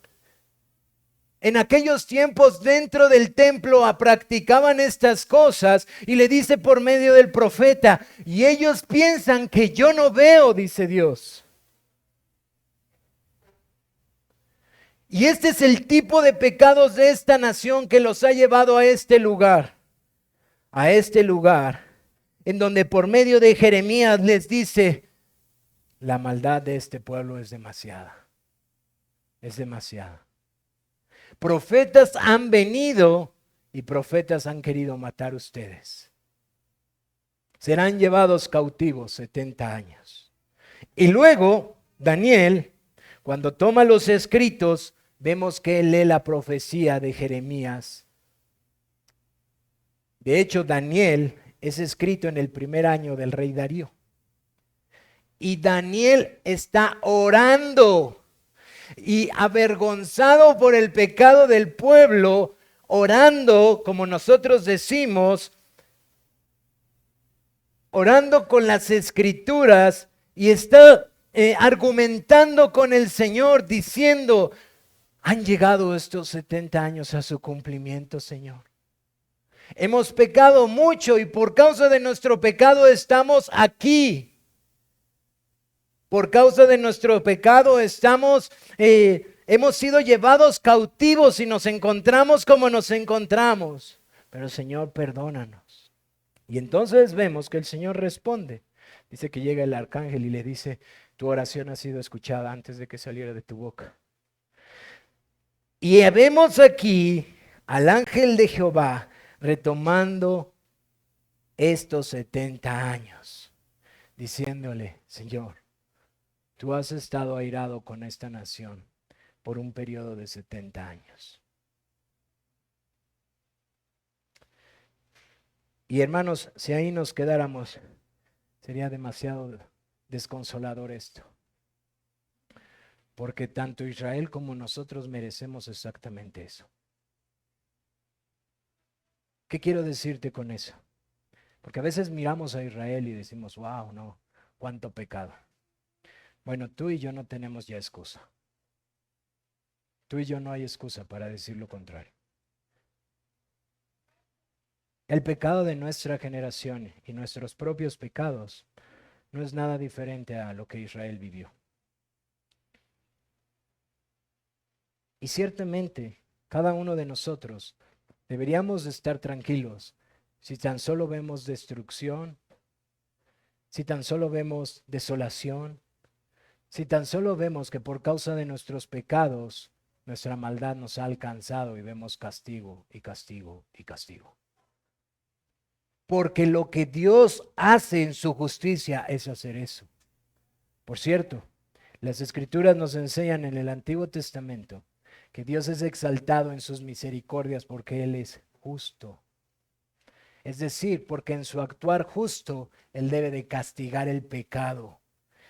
En aquellos tiempos dentro del templo practicaban estas cosas y le dice por medio del profeta, y ellos piensan que yo no veo, dice Dios. Y este es el tipo de pecados de esta nación que los ha llevado a este lugar en donde por medio de Jeremías les dice, la maldad de este pueblo es demasiada, es demasiada. Profetas han venido y profetas han querido matar ustedes. Serán llevados cautivos 70 años. Y luego, Daniel, cuando toma los escritos, vemos que él lee la profecía de Jeremías. De hecho, Daniel es escrito en el primer año del rey Darío. Y Daniel está orando y avergonzado por el pecado del pueblo, orando, como nosotros decimos, orando con las escrituras y está argumentando con el Señor, diciendo, han llegado estos 70 años a su cumplimiento, Señor. Hemos pecado mucho y por causa de nuestro pecado estamos aquí. Por causa de nuestro pecado hemos sido llevados cautivos y nos encontramos como nos encontramos. Pero Señor, perdónanos. Y entonces vemos que el Señor responde. Dice que llega el arcángel y le dice, tu oración ha sido escuchada antes de que saliera de tu boca. Y vemos aquí al ángel de Jehová retomando estos 70 años, diciéndole, Señor, tú has estado airado con esta nación por un periodo de 70 años. Y hermanos, si ahí nos quedáramos, sería demasiado desconsolador esto. Porque tanto Israel como nosotros merecemos exactamente eso. ¿Qué quiero decirte con eso? Porque a veces miramos a Israel y decimos, wow, no, cuánto pecado. Bueno, tú y yo no tenemos ya excusa. Tú y yo no hay excusa para decir lo contrario. El pecado de nuestra generación y nuestros propios pecados no es nada diferente a lo que Israel vivió. Y ciertamente, cada uno de nosotros deberíamos de estar tranquilos si tan solo vemos destrucción, si tan solo vemos desolación, si tan solo vemos que por causa de nuestros pecados, nuestra maldad nos ha alcanzado y vemos castigo y castigo y castigo. Porque lo que Dios hace en su justicia es hacer eso. Por cierto, las Escrituras nos enseñan en el Antiguo Testamento que Dios es exaltado en sus misericordias porque Él es justo. Es decir, porque en su actuar justo, Él debe de castigar el pecado.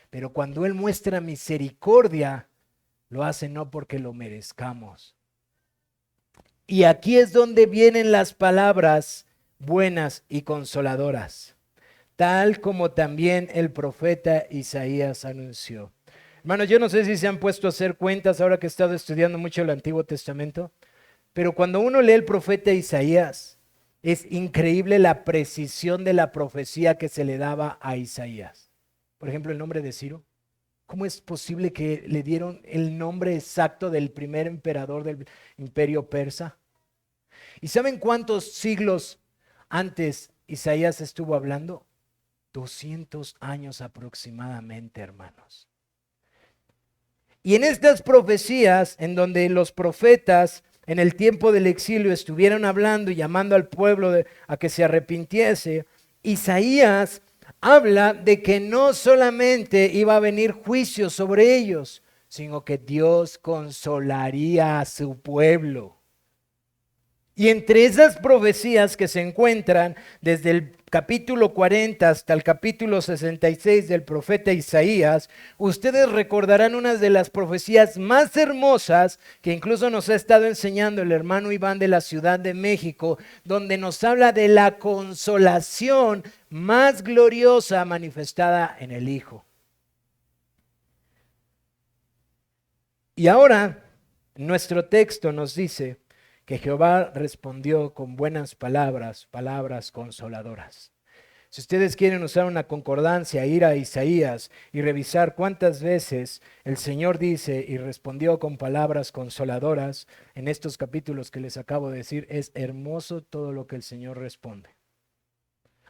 Pero cuando Él muestra misericordia, lo hace no porque lo merezcamos. Y aquí es donde vienen las palabras buenas y consoladoras, tal como también el profeta Isaías anunció. Hermanos, yo no sé si se han puesto a hacer cuentas ahora que he estado estudiando mucho el Antiguo Testamento, pero cuando uno lee el profeta Isaías, es increíble la precisión de la profecía que se le daba a Isaías. Por ejemplo, el nombre de Ciro. ¿Cómo es posible que le dieron el nombre exacto del primer emperador del imperio persa? ¿Y saben cuántos siglos antes Isaías estuvo hablando? 200 años aproximadamente, hermanos. Y en estas profecías, en donde los profetas en el tiempo del exilio estuvieron hablando y llamando al pueblo a que se arrepintiese, Isaías habla de que no solamente iba a venir juicio sobre ellos, sino que Dios consolaría a su pueblo. Y entre esas profecías que se encuentran desde el capítulo 40 hasta el capítulo 66 del profeta Isaías, ustedes recordarán unas de las profecías más hermosas que incluso nos ha estado enseñando el hermano Iván de la Ciudad de México, donde nos habla de la consolación más gloriosa manifestada en el Hijo. Y ahora, nuestro texto nos dice que Jehová respondió con buenas palabras, palabras consoladoras. Si ustedes quieren usar una concordancia, ir a Isaías y revisar cuántas veces el Señor dice y respondió con palabras consoladoras en estos capítulos que les acabo de decir, es hermoso todo lo que el Señor responde.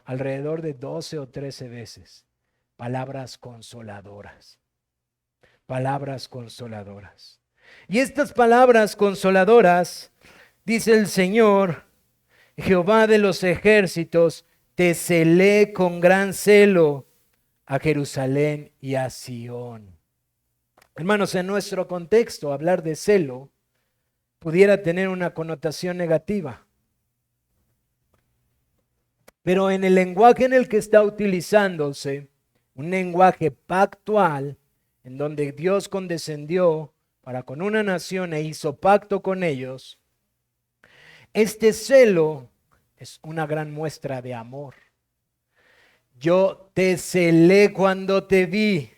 Alrededor de 12 o 13 veces, palabras consoladoras. Palabras consoladoras. Y estas palabras consoladoras, dice el Señor, Jehová de los ejércitos, te celé con gran celo a Jerusalén y a Sión. Hermanos, en nuestro contexto, hablar de celo pudiera tener una connotación negativa. Pero en el lenguaje en el que está utilizándose, un lenguaje pactual, en donde Dios condescendió para con una nación e hizo pacto con ellos, este celo es una gran muestra de amor. Yo te celé cuando te vi.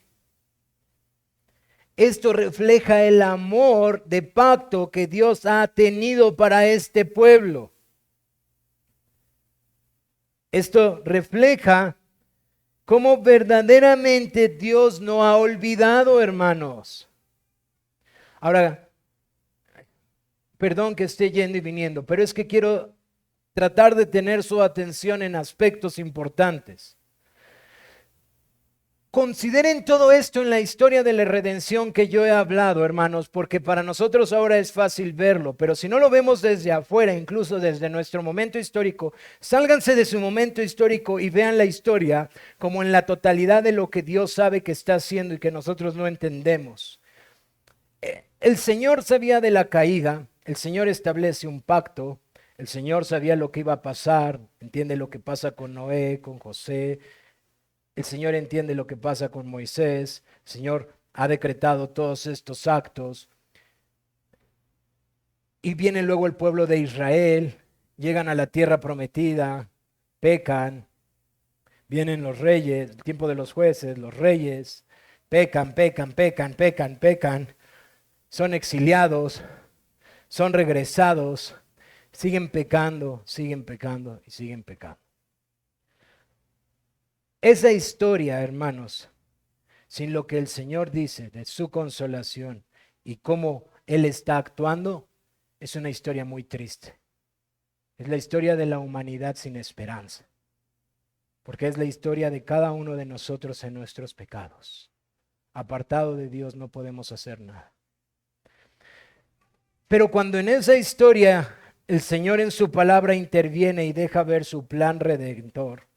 Esto refleja el amor de pacto que Dios ha tenido para este pueblo. Esto refleja cómo verdaderamente Dios no ha olvidado, hermanos. Ahora, perdón que esté yendo y viniendo, pero es que quiero tratar de tener su atención en aspectos importantes. Consideren todo esto en la historia de la redención que yo he hablado, hermanos, porque para nosotros ahora es fácil verlo, pero si no lo vemos desde afuera, incluso desde nuestro momento histórico, sálganse de su momento histórico y vean la historia como en la totalidad de lo que Dios sabe que está haciendo y que nosotros no entendemos. El Señor sabía de la caída, el Señor establece un pacto, el Señor sabía lo que iba a pasar, entiende lo que pasa con Noé, con José. El Señor entiende lo que pasa con Moisés. El Señor ha decretado todos estos actos. Y viene luego el pueblo de Israel. Llegan a la tierra prometida. Pecan. Vienen los reyes, el tiempo de los jueces, los reyes. Pecan. Son exiliados. Son regresados. Siguen pecando y siguen pecando. Esa historia, hermanos, sin lo que el Señor dice de su consolación y cómo Él está actuando, es una historia muy triste. Es la historia de la humanidad sin esperanza, porque es la historia de cada uno de nosotros en nuestros pecados. Apartado de Dios no podemos hacer nada. Pero cuando en esa historia el Señor en su palabra interviene y deja ver su plan redentor,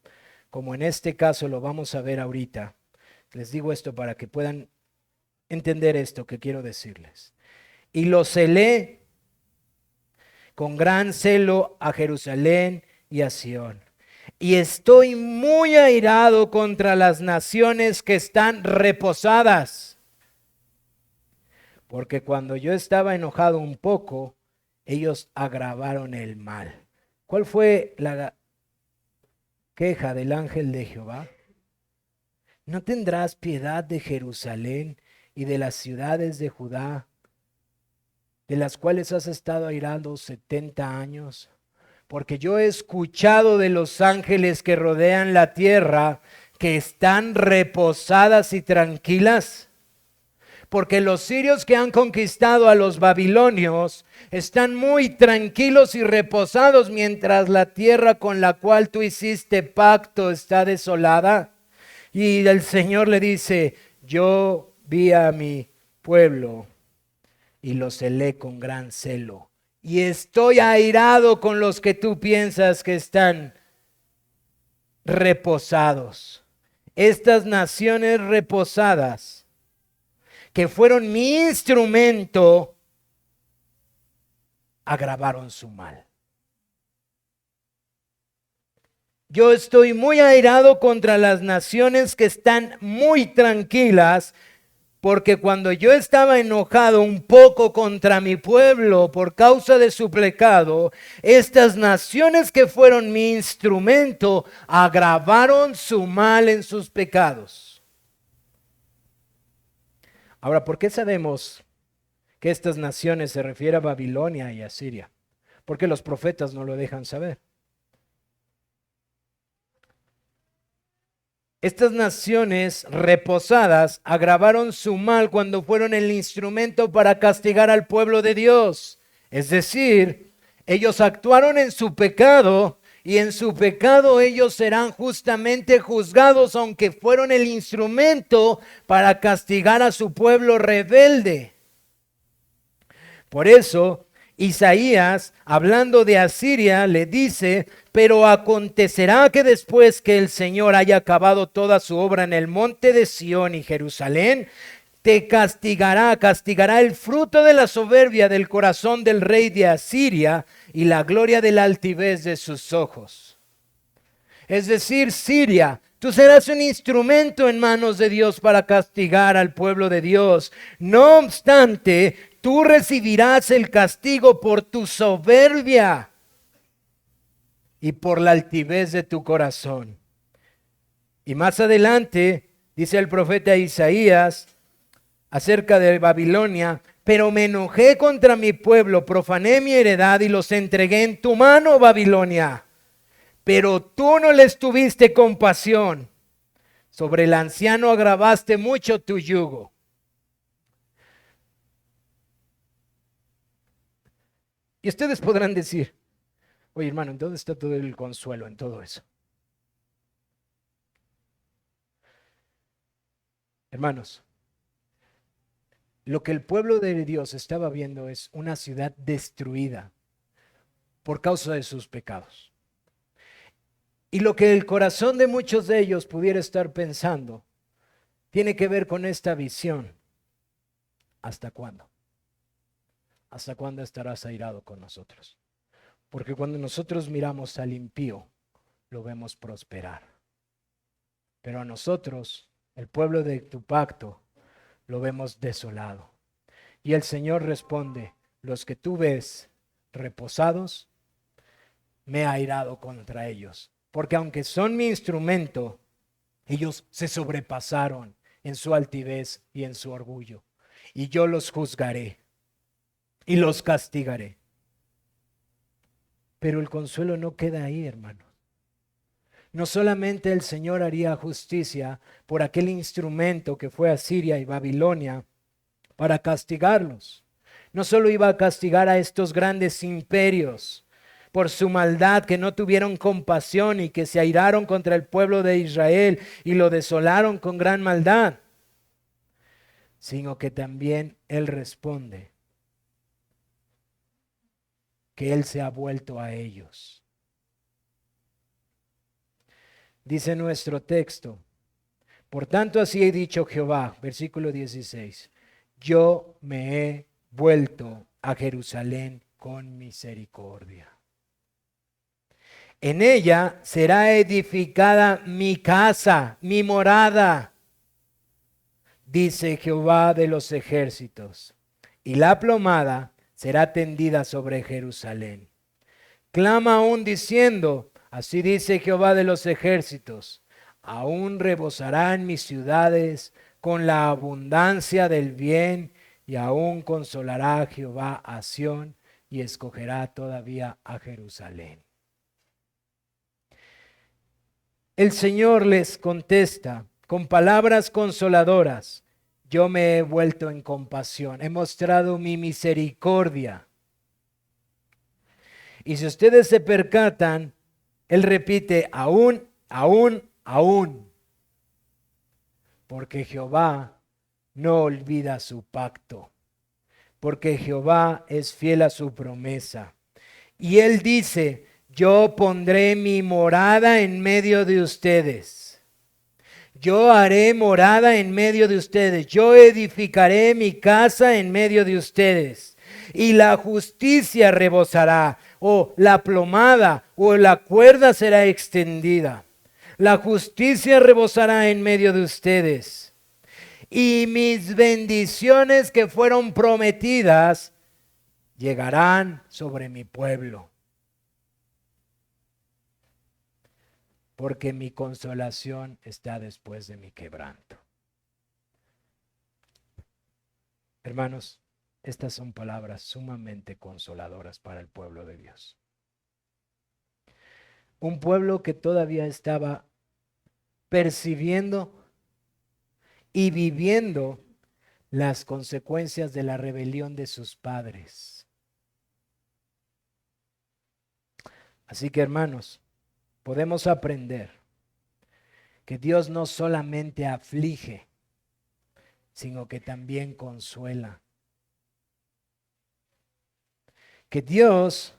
como en este caso lo vamos a ver ahorita, les digo esto para que puedan entender esto que quiero decirles. Y lo celé con gran celo a Jerusalén y a Sión. Y estoy muy airado contra las naciones que están reposadas. Porque cuando yo estaba enojado un poco, ellos agravaron el mal. ¿Cuál fue la queja del ángel de Jehová? ¿No tendrás piedad de Jerusalén y de las ciudades de Judá, de las cuales has estado airado 70 años? Porque yo he escuchado de los ángeles que rodean la tierra, que están reposadas y tranquilas. Porque los sirios que han conquistado a los babilonios están muy tranquilos y reposados mientras la tierra con la cual tú hiciste pacto está desolada. Y el Señor le dice, yo vi a mi pueblo y lo celé con gran celo y estoy airado con los que tú piensas que están reposados. Estas naciones reposadas, que fueron mi instrumento, agravaron su mal. Yo estoy muy airado contra las naciones que están muy tranquilas, porque cuando yo estaba enojado un poco contra mi pueblo por causa de su pecado, estas naciones que fueron mi instrumento agravaron su mal en sus pecados. Ahora, ¿por qué sabemos que estas naciones se refiere a Babilonia y a Siria? Porque los profetas no lo dejan saber. Estas naciones reposadas agravaron su mal cuando fueron el instrumento para castigar al pueblo de Dios. Es decir, ellos actuaron en su pecado y en su pecado ellos serán justamente juzgados, aunque fueron el instrumento para castigar a su pueblo rebelde. Por eso, Isaías, hablando de Asiria, le dice: pero acontecerá que después que el Señor haya acabado toda su obra en el monte de Sión y Jerusalén, te castigará el fruto de la soberbia del corazón del rey de Asiria y la gloria de la altivez de sus ojos. Es decir, Siria, tú serás un instrumento en manos de Dios para castigar al pueblo de Dios. No obstante, tú recibirás el castigo por tu soberbia y por la altivez de tu corazón. Y más adelante dice el profeta Isaías acerca de Babilonia: pero me enojé contra mi pueblo, profané mi heredad y los entregué en tu mano, Babilonia. Pero tú no les tuviste compasión. Sobre el anciano agravaste mucho tu yugo. Y ustedes podrán decir: oye, hermano, ¿dónde está todo el consuelo en todo eso? Hermanos, lo que el pueblo de Dios estaba viendo es una ciudad destruida por causa de sus pecados. Y lo que el corazón de muchos de ellos pudiera estar pensando tiene que ver con esta visión. ¿Hasta cuándo? ¿Hasta cuándo estarás airado con nosotros? Porque cuando nosotros miramos al impío, lo vemos prosperar. Pero a nosotros, el pueblo de tu pacto, lo vemos desolado. Y el Señor responde: los que tú ves reposados, me he airado contra ellos. Porque aunque son mi instrumento, ellos se sobrepasaron en su altivez y en su orgullo. Y yo los juzgaré y los castigaré. Pero el consuelo no queda ahí, hermanos. No solamente el Señor haría justicia por aquel instrumento que fue Asiria y Babilonia para castigarlos. No solo iba a castigar a estos grandes imperios por su maldad, que no tuvieron compasión y que se airaron contra el pueblo de Israel y lo desolaron con gran maldad, sino que también Él responde que Él se ha vuelto a ellos. Dice nuestro texto: por tanto así he dicho Jehová, versículo 16, yo me he vuelto a Jerusalén con misericordia. En ella será edificada mi casa, mi morada, dice Jehová de los ejércitos, y la plomada será tendida sobre Jerusalén. Clama aún diciendo: así dice Jehová de los ejércitos, aún rebosarán mis ciudades con la abundancia del bien, y aún consolará Jehová a Sión y escogerá todavía a Jerusalén. El Señor les contesta con palabras consoladoras: yo me he vuelto en compasión, he mostrado mi misericordia. Y si ustedes se percatan, Él repite aún, aún, aún. Porque Jehová no olvida su pacto, porque Jehová es fiel a su promesa. Y él dice, yo pondré mi morada en medio de ustedes. Yo haré morada en medio de ustedes. Yo edificaré mi casa en medio de ustedes. Y la justicia rebosará, o la plomada, o la cuerda será extendida. La justicia rebosará en medio de ustedes. Y mis bendiciones que fueron prometidas llegarán sobre mi pueblo. Porque mi consolación está después de mi quebranto. Hermanos, estas son palabras sumamente consoladoras para el pueblo de Dios. Un pueblo que todavía estaba percibiendo y viviendo las consecuencias de la rebelión de sus padres. Así que, hermanos, podemos aprender que Dios no solamente aflige, sino que también consuela. Que Dios,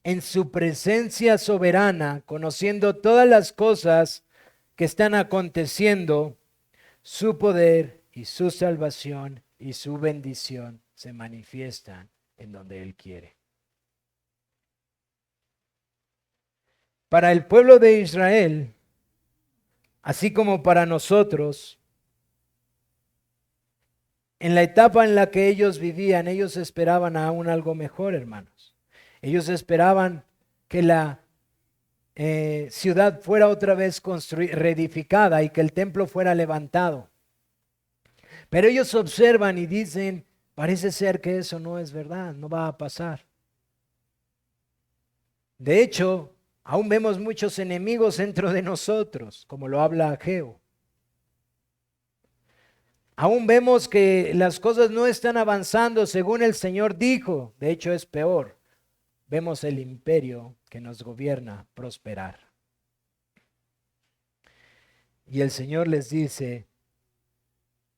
en su presencia soberana, conociendo todas las cosas que están aconteciendo, su poder y su salvación y su bendición se manifiestan en donde Él quiere. Para el pueblo de Israel, así como para nosotros, en la etapa en la que ellos vivían, ellos esperaban aún algo mejor, hermanos. Ellos esperaban que la ciudad fuera otra vez reedificada y que el templo fuera levantado. Pero ellos observan y dicen, parece ser que eso no es verdad, no va a pasar. De hecho, aún vemos muchos enemigos dentro de nosotros, como lo habla Ageo. Aún vemos que las cosas no están avanzando según el Señor dijo. De hecho, es peor. Vemos el imperio que nos gobierna prosperar. Y el Señor les dice,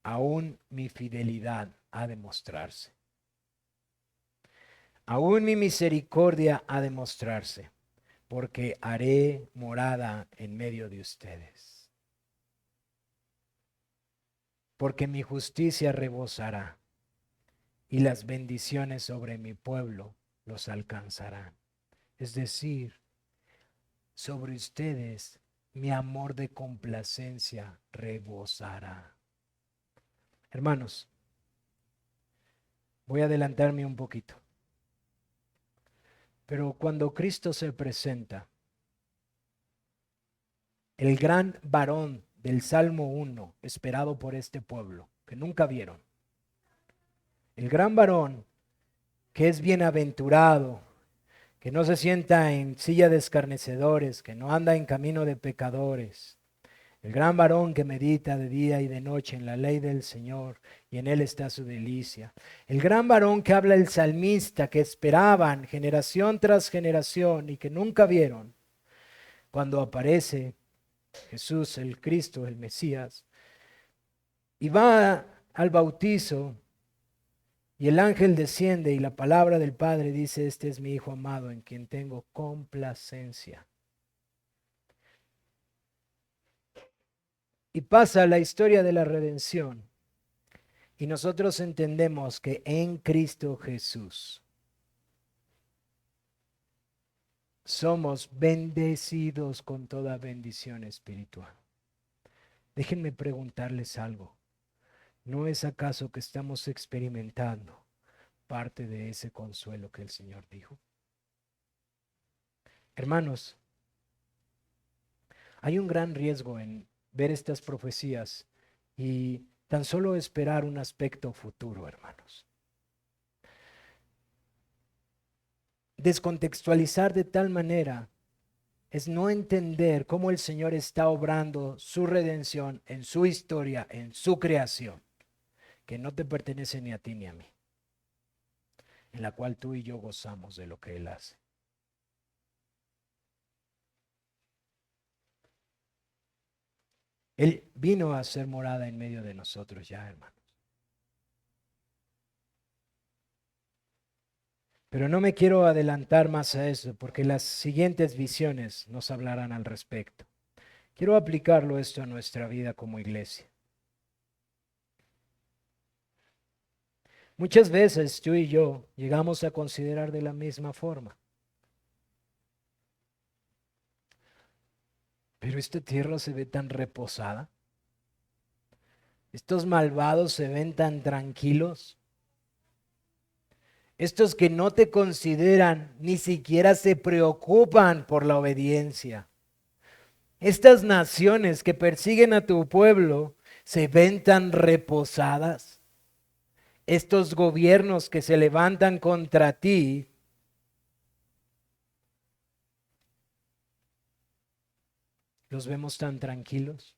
aún mi fidelidad ha de mostrarse. Aún mi misericordia ha de mostrarse, porque haré morada en medio de ustedes. Porque mi justicia rebosará y las bendiciones sobre mi pueblo los alcanzarán. Es decir, sobre ustedes mi amor de complacencia rebosará. Hermanos, voy a adelantarme un poquito. Pero cuando Cristo se presenta, el gran varón del Salmo 1, esperado por este pueblo, que nunca vieron, el gran varón que es bienaventurado, que no se sienta en silla de escarnecedores, que no anda en camino de pecadores, el gran varón que medita de día y de noche en la ley del Señor y en él está su delicia. El gran varón que habla el salmista, que esperaban generación tras generación y que nunca vieron. Cuando aparece Jesús, el Cristo, el Mesías, y va al bautizo y el ángel desciende y la palabra del Padre dice, este es mi Hijo amado en quien tengo complacencia. Y pasa la historia de la redención. Y nosotros entendemos que en Cristo Jesús somos bendecidos con toda bendición espiritual. Déjenme preguntarles algo. ¿No es acaso que estamos experimentando parte de ese consuelo que el Señor dijo? Hermanos, hay un gran riesgo en ver estas profecías y tan solo esperar un aspecto futuro, hermanos. Descontextualizar de tal manera es no entender cómo el Señor está obrando su redención en su historia, en su creación, que no te pertenece ni a ti ni a mí, en la cual tú y yo gozamos de lo que Él hace. Él vino a hacer morada en medio de nosotros ya, hermanos. Pero no me quiero adelantar más a eso, porque las siguientes visiones nos hablarán al respecto. Quiero aplicarlo esto a nuestra vida como iglesia. Muchas veces tú y yo llegamos a considerar de la misma forma. Pero esta tierra se ve tan reposada. Estos malvados se ven tan tranquilos. Estos que no te consideran ni siquiera se preocupan por la obediencia. Estas naciones que persiguen a tu pueblo se ven tan reposadas. Estos gobiernos que se levantan contra ti los vemos tan tranquilos.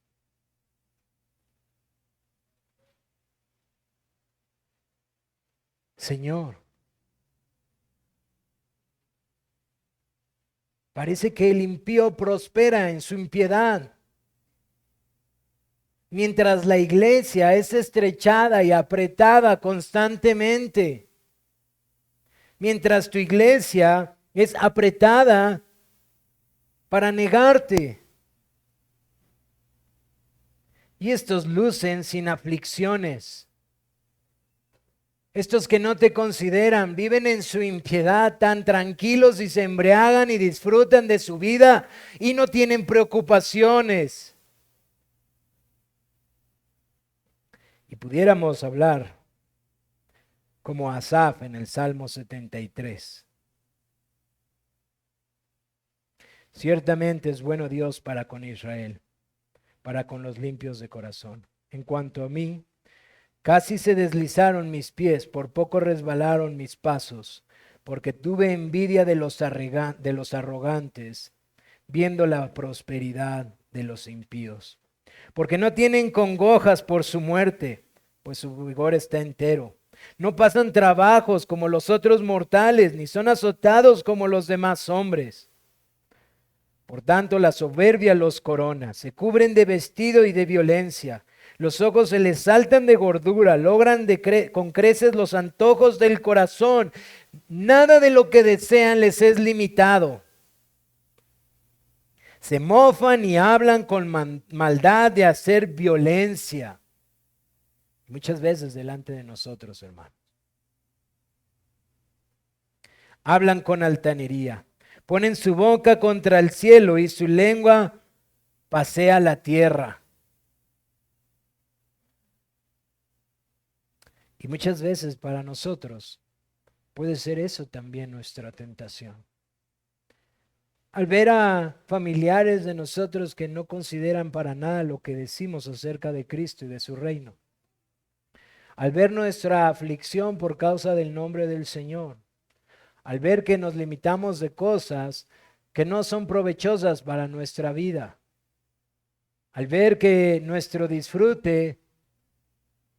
Señor, parece que el impío prospera en su impiedad, mientras la iglesia es estrechada y apretada constantemente. Mientras tu iglesia es apretada para negarte. Y estos lucen sin aflicciones. Estos que no te consideran viven en su impiedad tan tranquilos y se embriagan y disfrutan de su vida y no tienen preocupaciones. Y pudiéramos hablar como Asaf en el Salmo 73. Ciertamente es bueno Dios para con Israel, para con los limpios de corazón. En cuanto a mí, casi se deslizaron mis pies, por poco resbalaron mis pasos, porque tuve envidia de los arrogantes, viendo la prosperidad de los impíos. Porque no tienen congojas por su muerte, pues su vigor está entero. No pasan trabajos como los otros mortales, ni son azotados como los demás hombres. Por tanto, la soberbia los corona, se cubren de vestido y de violencia. Los ojos se les saltan de gordura, logran con creces los antojos del corazón. Nada de lo que desean les es limitado. Se mofan y hablan con maldad de hacer violencia. Muchas veces delante de nosotros, hermanos. Hablan con altanería. Ponen su boca contra el cielo y su lengua pasea la tierra. Y muchas veces para nosotros puede ser eso también nuestra tentación. Al ver a familiares de nosotros que no consideran para nada lo que decimos acerca de Cristo y de su reino. Al ver nuestra aflicción por causa del nombre del Señor. Al ver que nos limitamos de cosas que no son provechosas para nuestra vida. Al ver que nuestro disfrute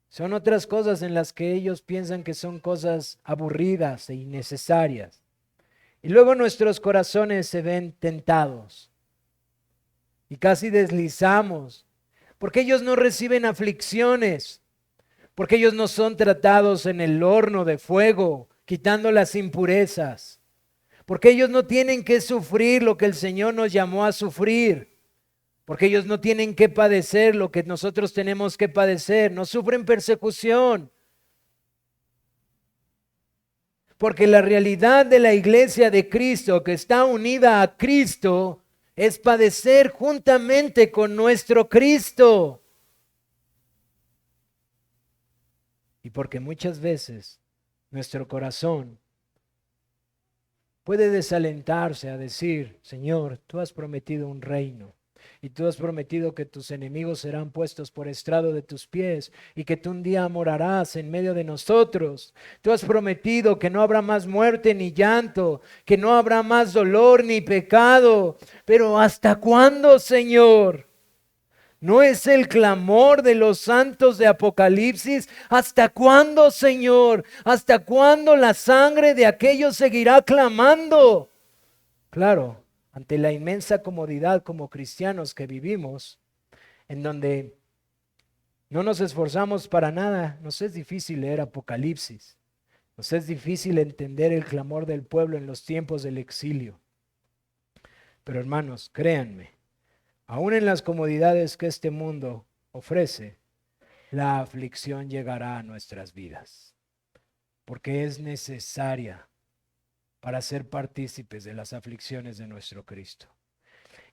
son otras cosas en las que ellos piensan que son cosas aburridas e innecesarias. Y luego nuestros corazones se ven tentados y casi deslizamos, porque ellos no reciben aflicciones, porque ellos no son tratados en el horno de fuego, quitando las impurezas, porque ellos no tienen que sufrir lo que el Señor nos llamó a sufrir, porque ellos no tienen que padecer lo que nosotros tenemos que padecer, no sufren persecución. Porque la realidad de la iglesia de Cristo, que está unida a Cristo, es padecer juntamente con nuestro Cristo. Y porque muchas veces nuestro corazón puede desalentarse a decir, Señor, tú has prometido un reino. Y tú has prometido que tus enemigos serán puestos por estrado de tus pies y que tú un día morarás en medio de nosotros. Tú has prometido que no habrá más muerte ni llanto, que no habrá más dolor ni pecado. Pero ¿hasta cuándo, Señor? ¿No es el clamor de los santos de Apocalipsis? ¿Hasta cuándo, Señor? ¿Hasta cuándo la sangre de aquellos seguirá clamando? Claro. Ante la inmensa comodidad como cristianos que vivimos, en donde no nos esforzamos para nada, nos es difícil leer Apocalipsis. Nos es difícil entender el clamor del pueblo en los tiempos del exilio. Pero hermanos, créanme, aún en las comodidades que este mundo ofrece, la aflicción llegará a nuestras vidas, porque es necesaria para ser partícipes de las aflicciones de nuestro Cristo.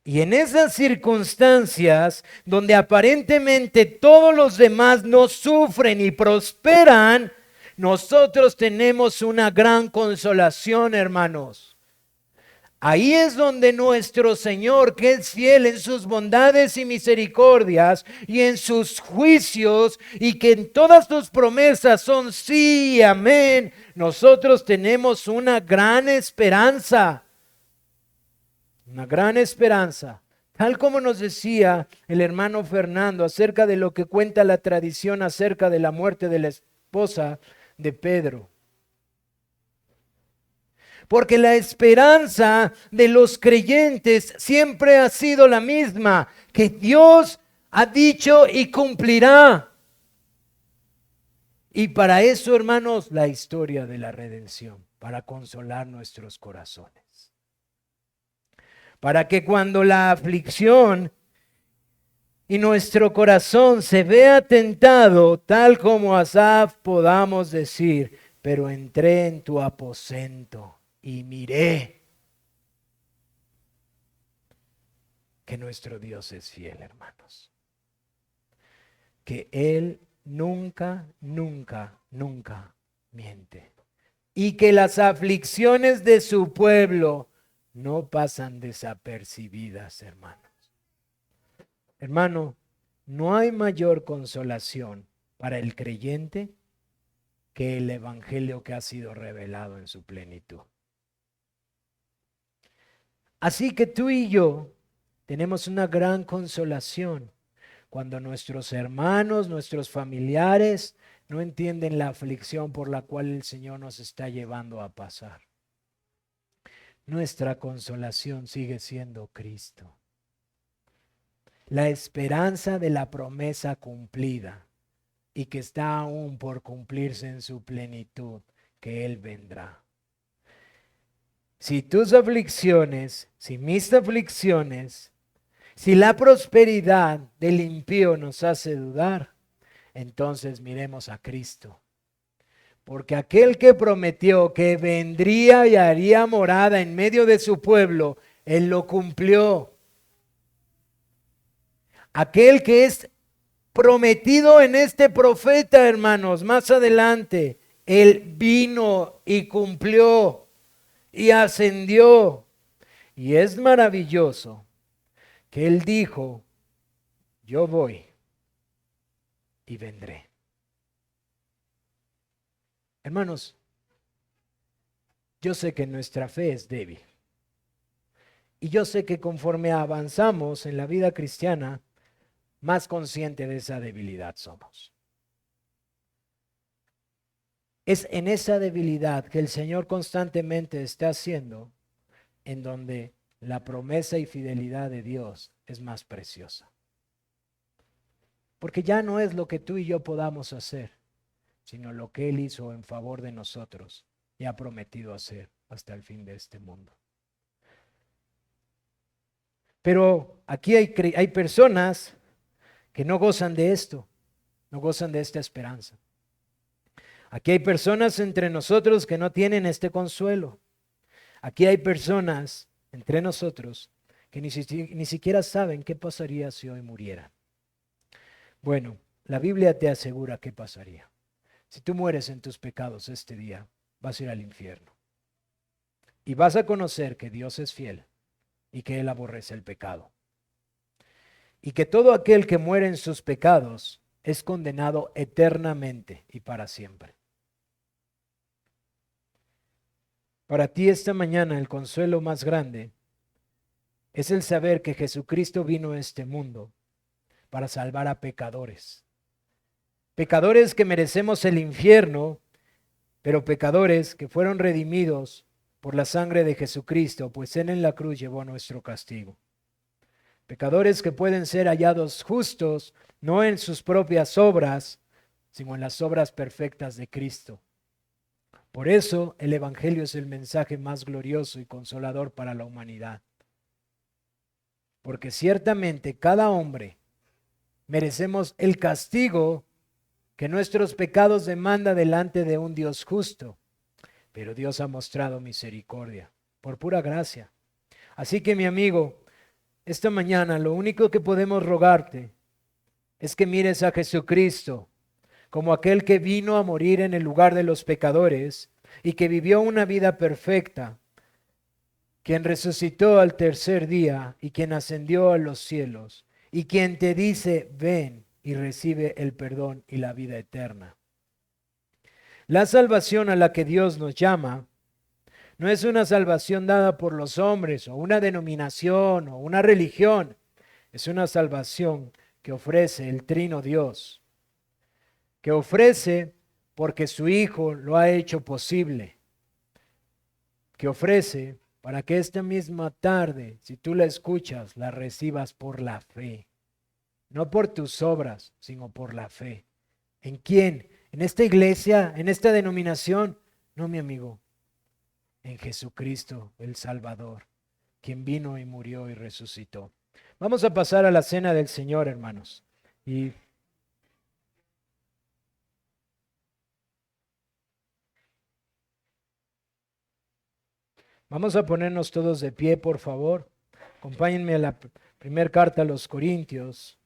Y en esas circunstancias donde aparentemente todos los demás no sufren y prosperan, nosotros tenemos una gran consolación, hermanos. Ahí es donde nuestro Señor, que es fiel en sus bondades y misericordias y en sus juicios, y que en todas sus promesas son sí y amén, nosotros tenemos una gran esperanza. Una gran esperanza. Tal como nos decía el hermano Fernando acerca de lo que cuenta la tradición acerca de la muerte de la esposa de Pedro. Porque la esperanza de los creyentes siempre ha sido la misma, que Dios ha dicho y cumplirá. Y para eso, hermanos, la historia de la redención, para consolar nuestros corazones. Para que cuando la aflicción y nuestro corazón se vea tentado, tal como Asaf, podamos decir, pero entré en tu aposento y miré que nuestro Dios es fiel, hermanos. Que Él nunca, nunca, nunca miente. Y que las aflicciones de su pueblo no pasan desapercibidas, hermanos. Hermano, no hay mayor consolación para el creyente que el evangelio que ha sido revelado en su plenitud. Así que tú y yo tenemos una gran consolación cuando nuestros hermanos, nuestros familiares no entienden la aflicción por la cual el Señor nos está llevando a pasar. Nuestra consolación sigue siendo Cristo. La esperanza de la promesa cumplida y que está aún por cumplirse en su plenitud, que Él vendrá. Si tus aflicciones, si mis aflicciones, si la prosperidad del impío nos hace dudar, entonces miremos a Cristo. Porque aquel que prometió que vendría y haría morada en medio de su pueblo, Él lo cumplió. Aquel que es prometido en este profeta, hermanos, más adelante, Él vino y cumplió y ascendió. Y es maravilloso que Él dijo, yo voy y vendré. Hermanos, yo sé que nuestra fe es débil. Y yo sé que conforme avanzamos en la vida cristiana, más consciente de esa debilidad somos. Es en esa debilidad que el Señor constantemente está haciendo, en donde la promesa y fidelidad de Dios es más preciosa. Porque ya no es lo que tú y yo podamos hacer, sino lo que Él hizo en favor de nosotros y ha prometido hacer hasta el fin de este mundo. Pero aquí hay personas que no gozan de esto, no gozan de esta esperanza. Aquí hay personas entre nosotros que no tienen este consuelo. Aquí hay personas entre nosotros que ni siquiera saben qué pasaría si hoy murieran. Bueno, la Biblia te asegura qué pasaría. Si tú mueres en tus pecados este día, vas a ir al infierno. Y vas a conocer que Dios es fiel y que Él aborrece el pecado. Y que todo aquel que muere en sus pecados es condenado eternamente y para siempre. Para ti esta mañana el consuelo más grande es el saber que Jesucristo vino a este mundo para salvar a pecadores. Pecadores que merecemos el infierno, pero pecadores que fueron redimidos por la sangre de Jesucristo, pues Él en la cruz llevó nuestro castigo. Pecadores que pueden ser hallados justos, no en sus propias obras, sino en las obras perfectas de Cristo. Por eso el Evangelio es el mensaje más glorioso y consolador para la humanidad. Porque ciertamente cada hombre merecemos el castigo que nuestros pecados demanda delante de un Dios justo. Pero Dios ha mostrado misericordia, por pura gracia. Así que mi amigo, esta mañana lo único que podemos rogarte es que mires a Jesucristo como aquel que vino a morir en el lugar de los pecadores y que vivió una vida perfecta, quien resucitó al tercer día y quien ascendió a los cielos y quien te dice, ven y recibe el perdón y la vida eterna. La salvación a la que Dios nos llama no es una salvación dada por los hombres o una denominación o una religión. Es una salvación que ofrece el Trino Dios, que ofrece porque su Hijo lo ha hecho posible, que ofrece para que esta misma tarde, si tú la escuchas, la recibas por la fe. No por tus obras, sino por la fe. ¿En quién? ¿En esta iglesia? ¿En esta denominación? No, mi amigo. En Jesucristo, el Salvador, quien vino y murió y resucitó. Vamos a pasar a la cena del Señor, hermanos. Y vamos a ponernos todos de pie, por favor. Acompáñenme a la primera carta a los Corintios.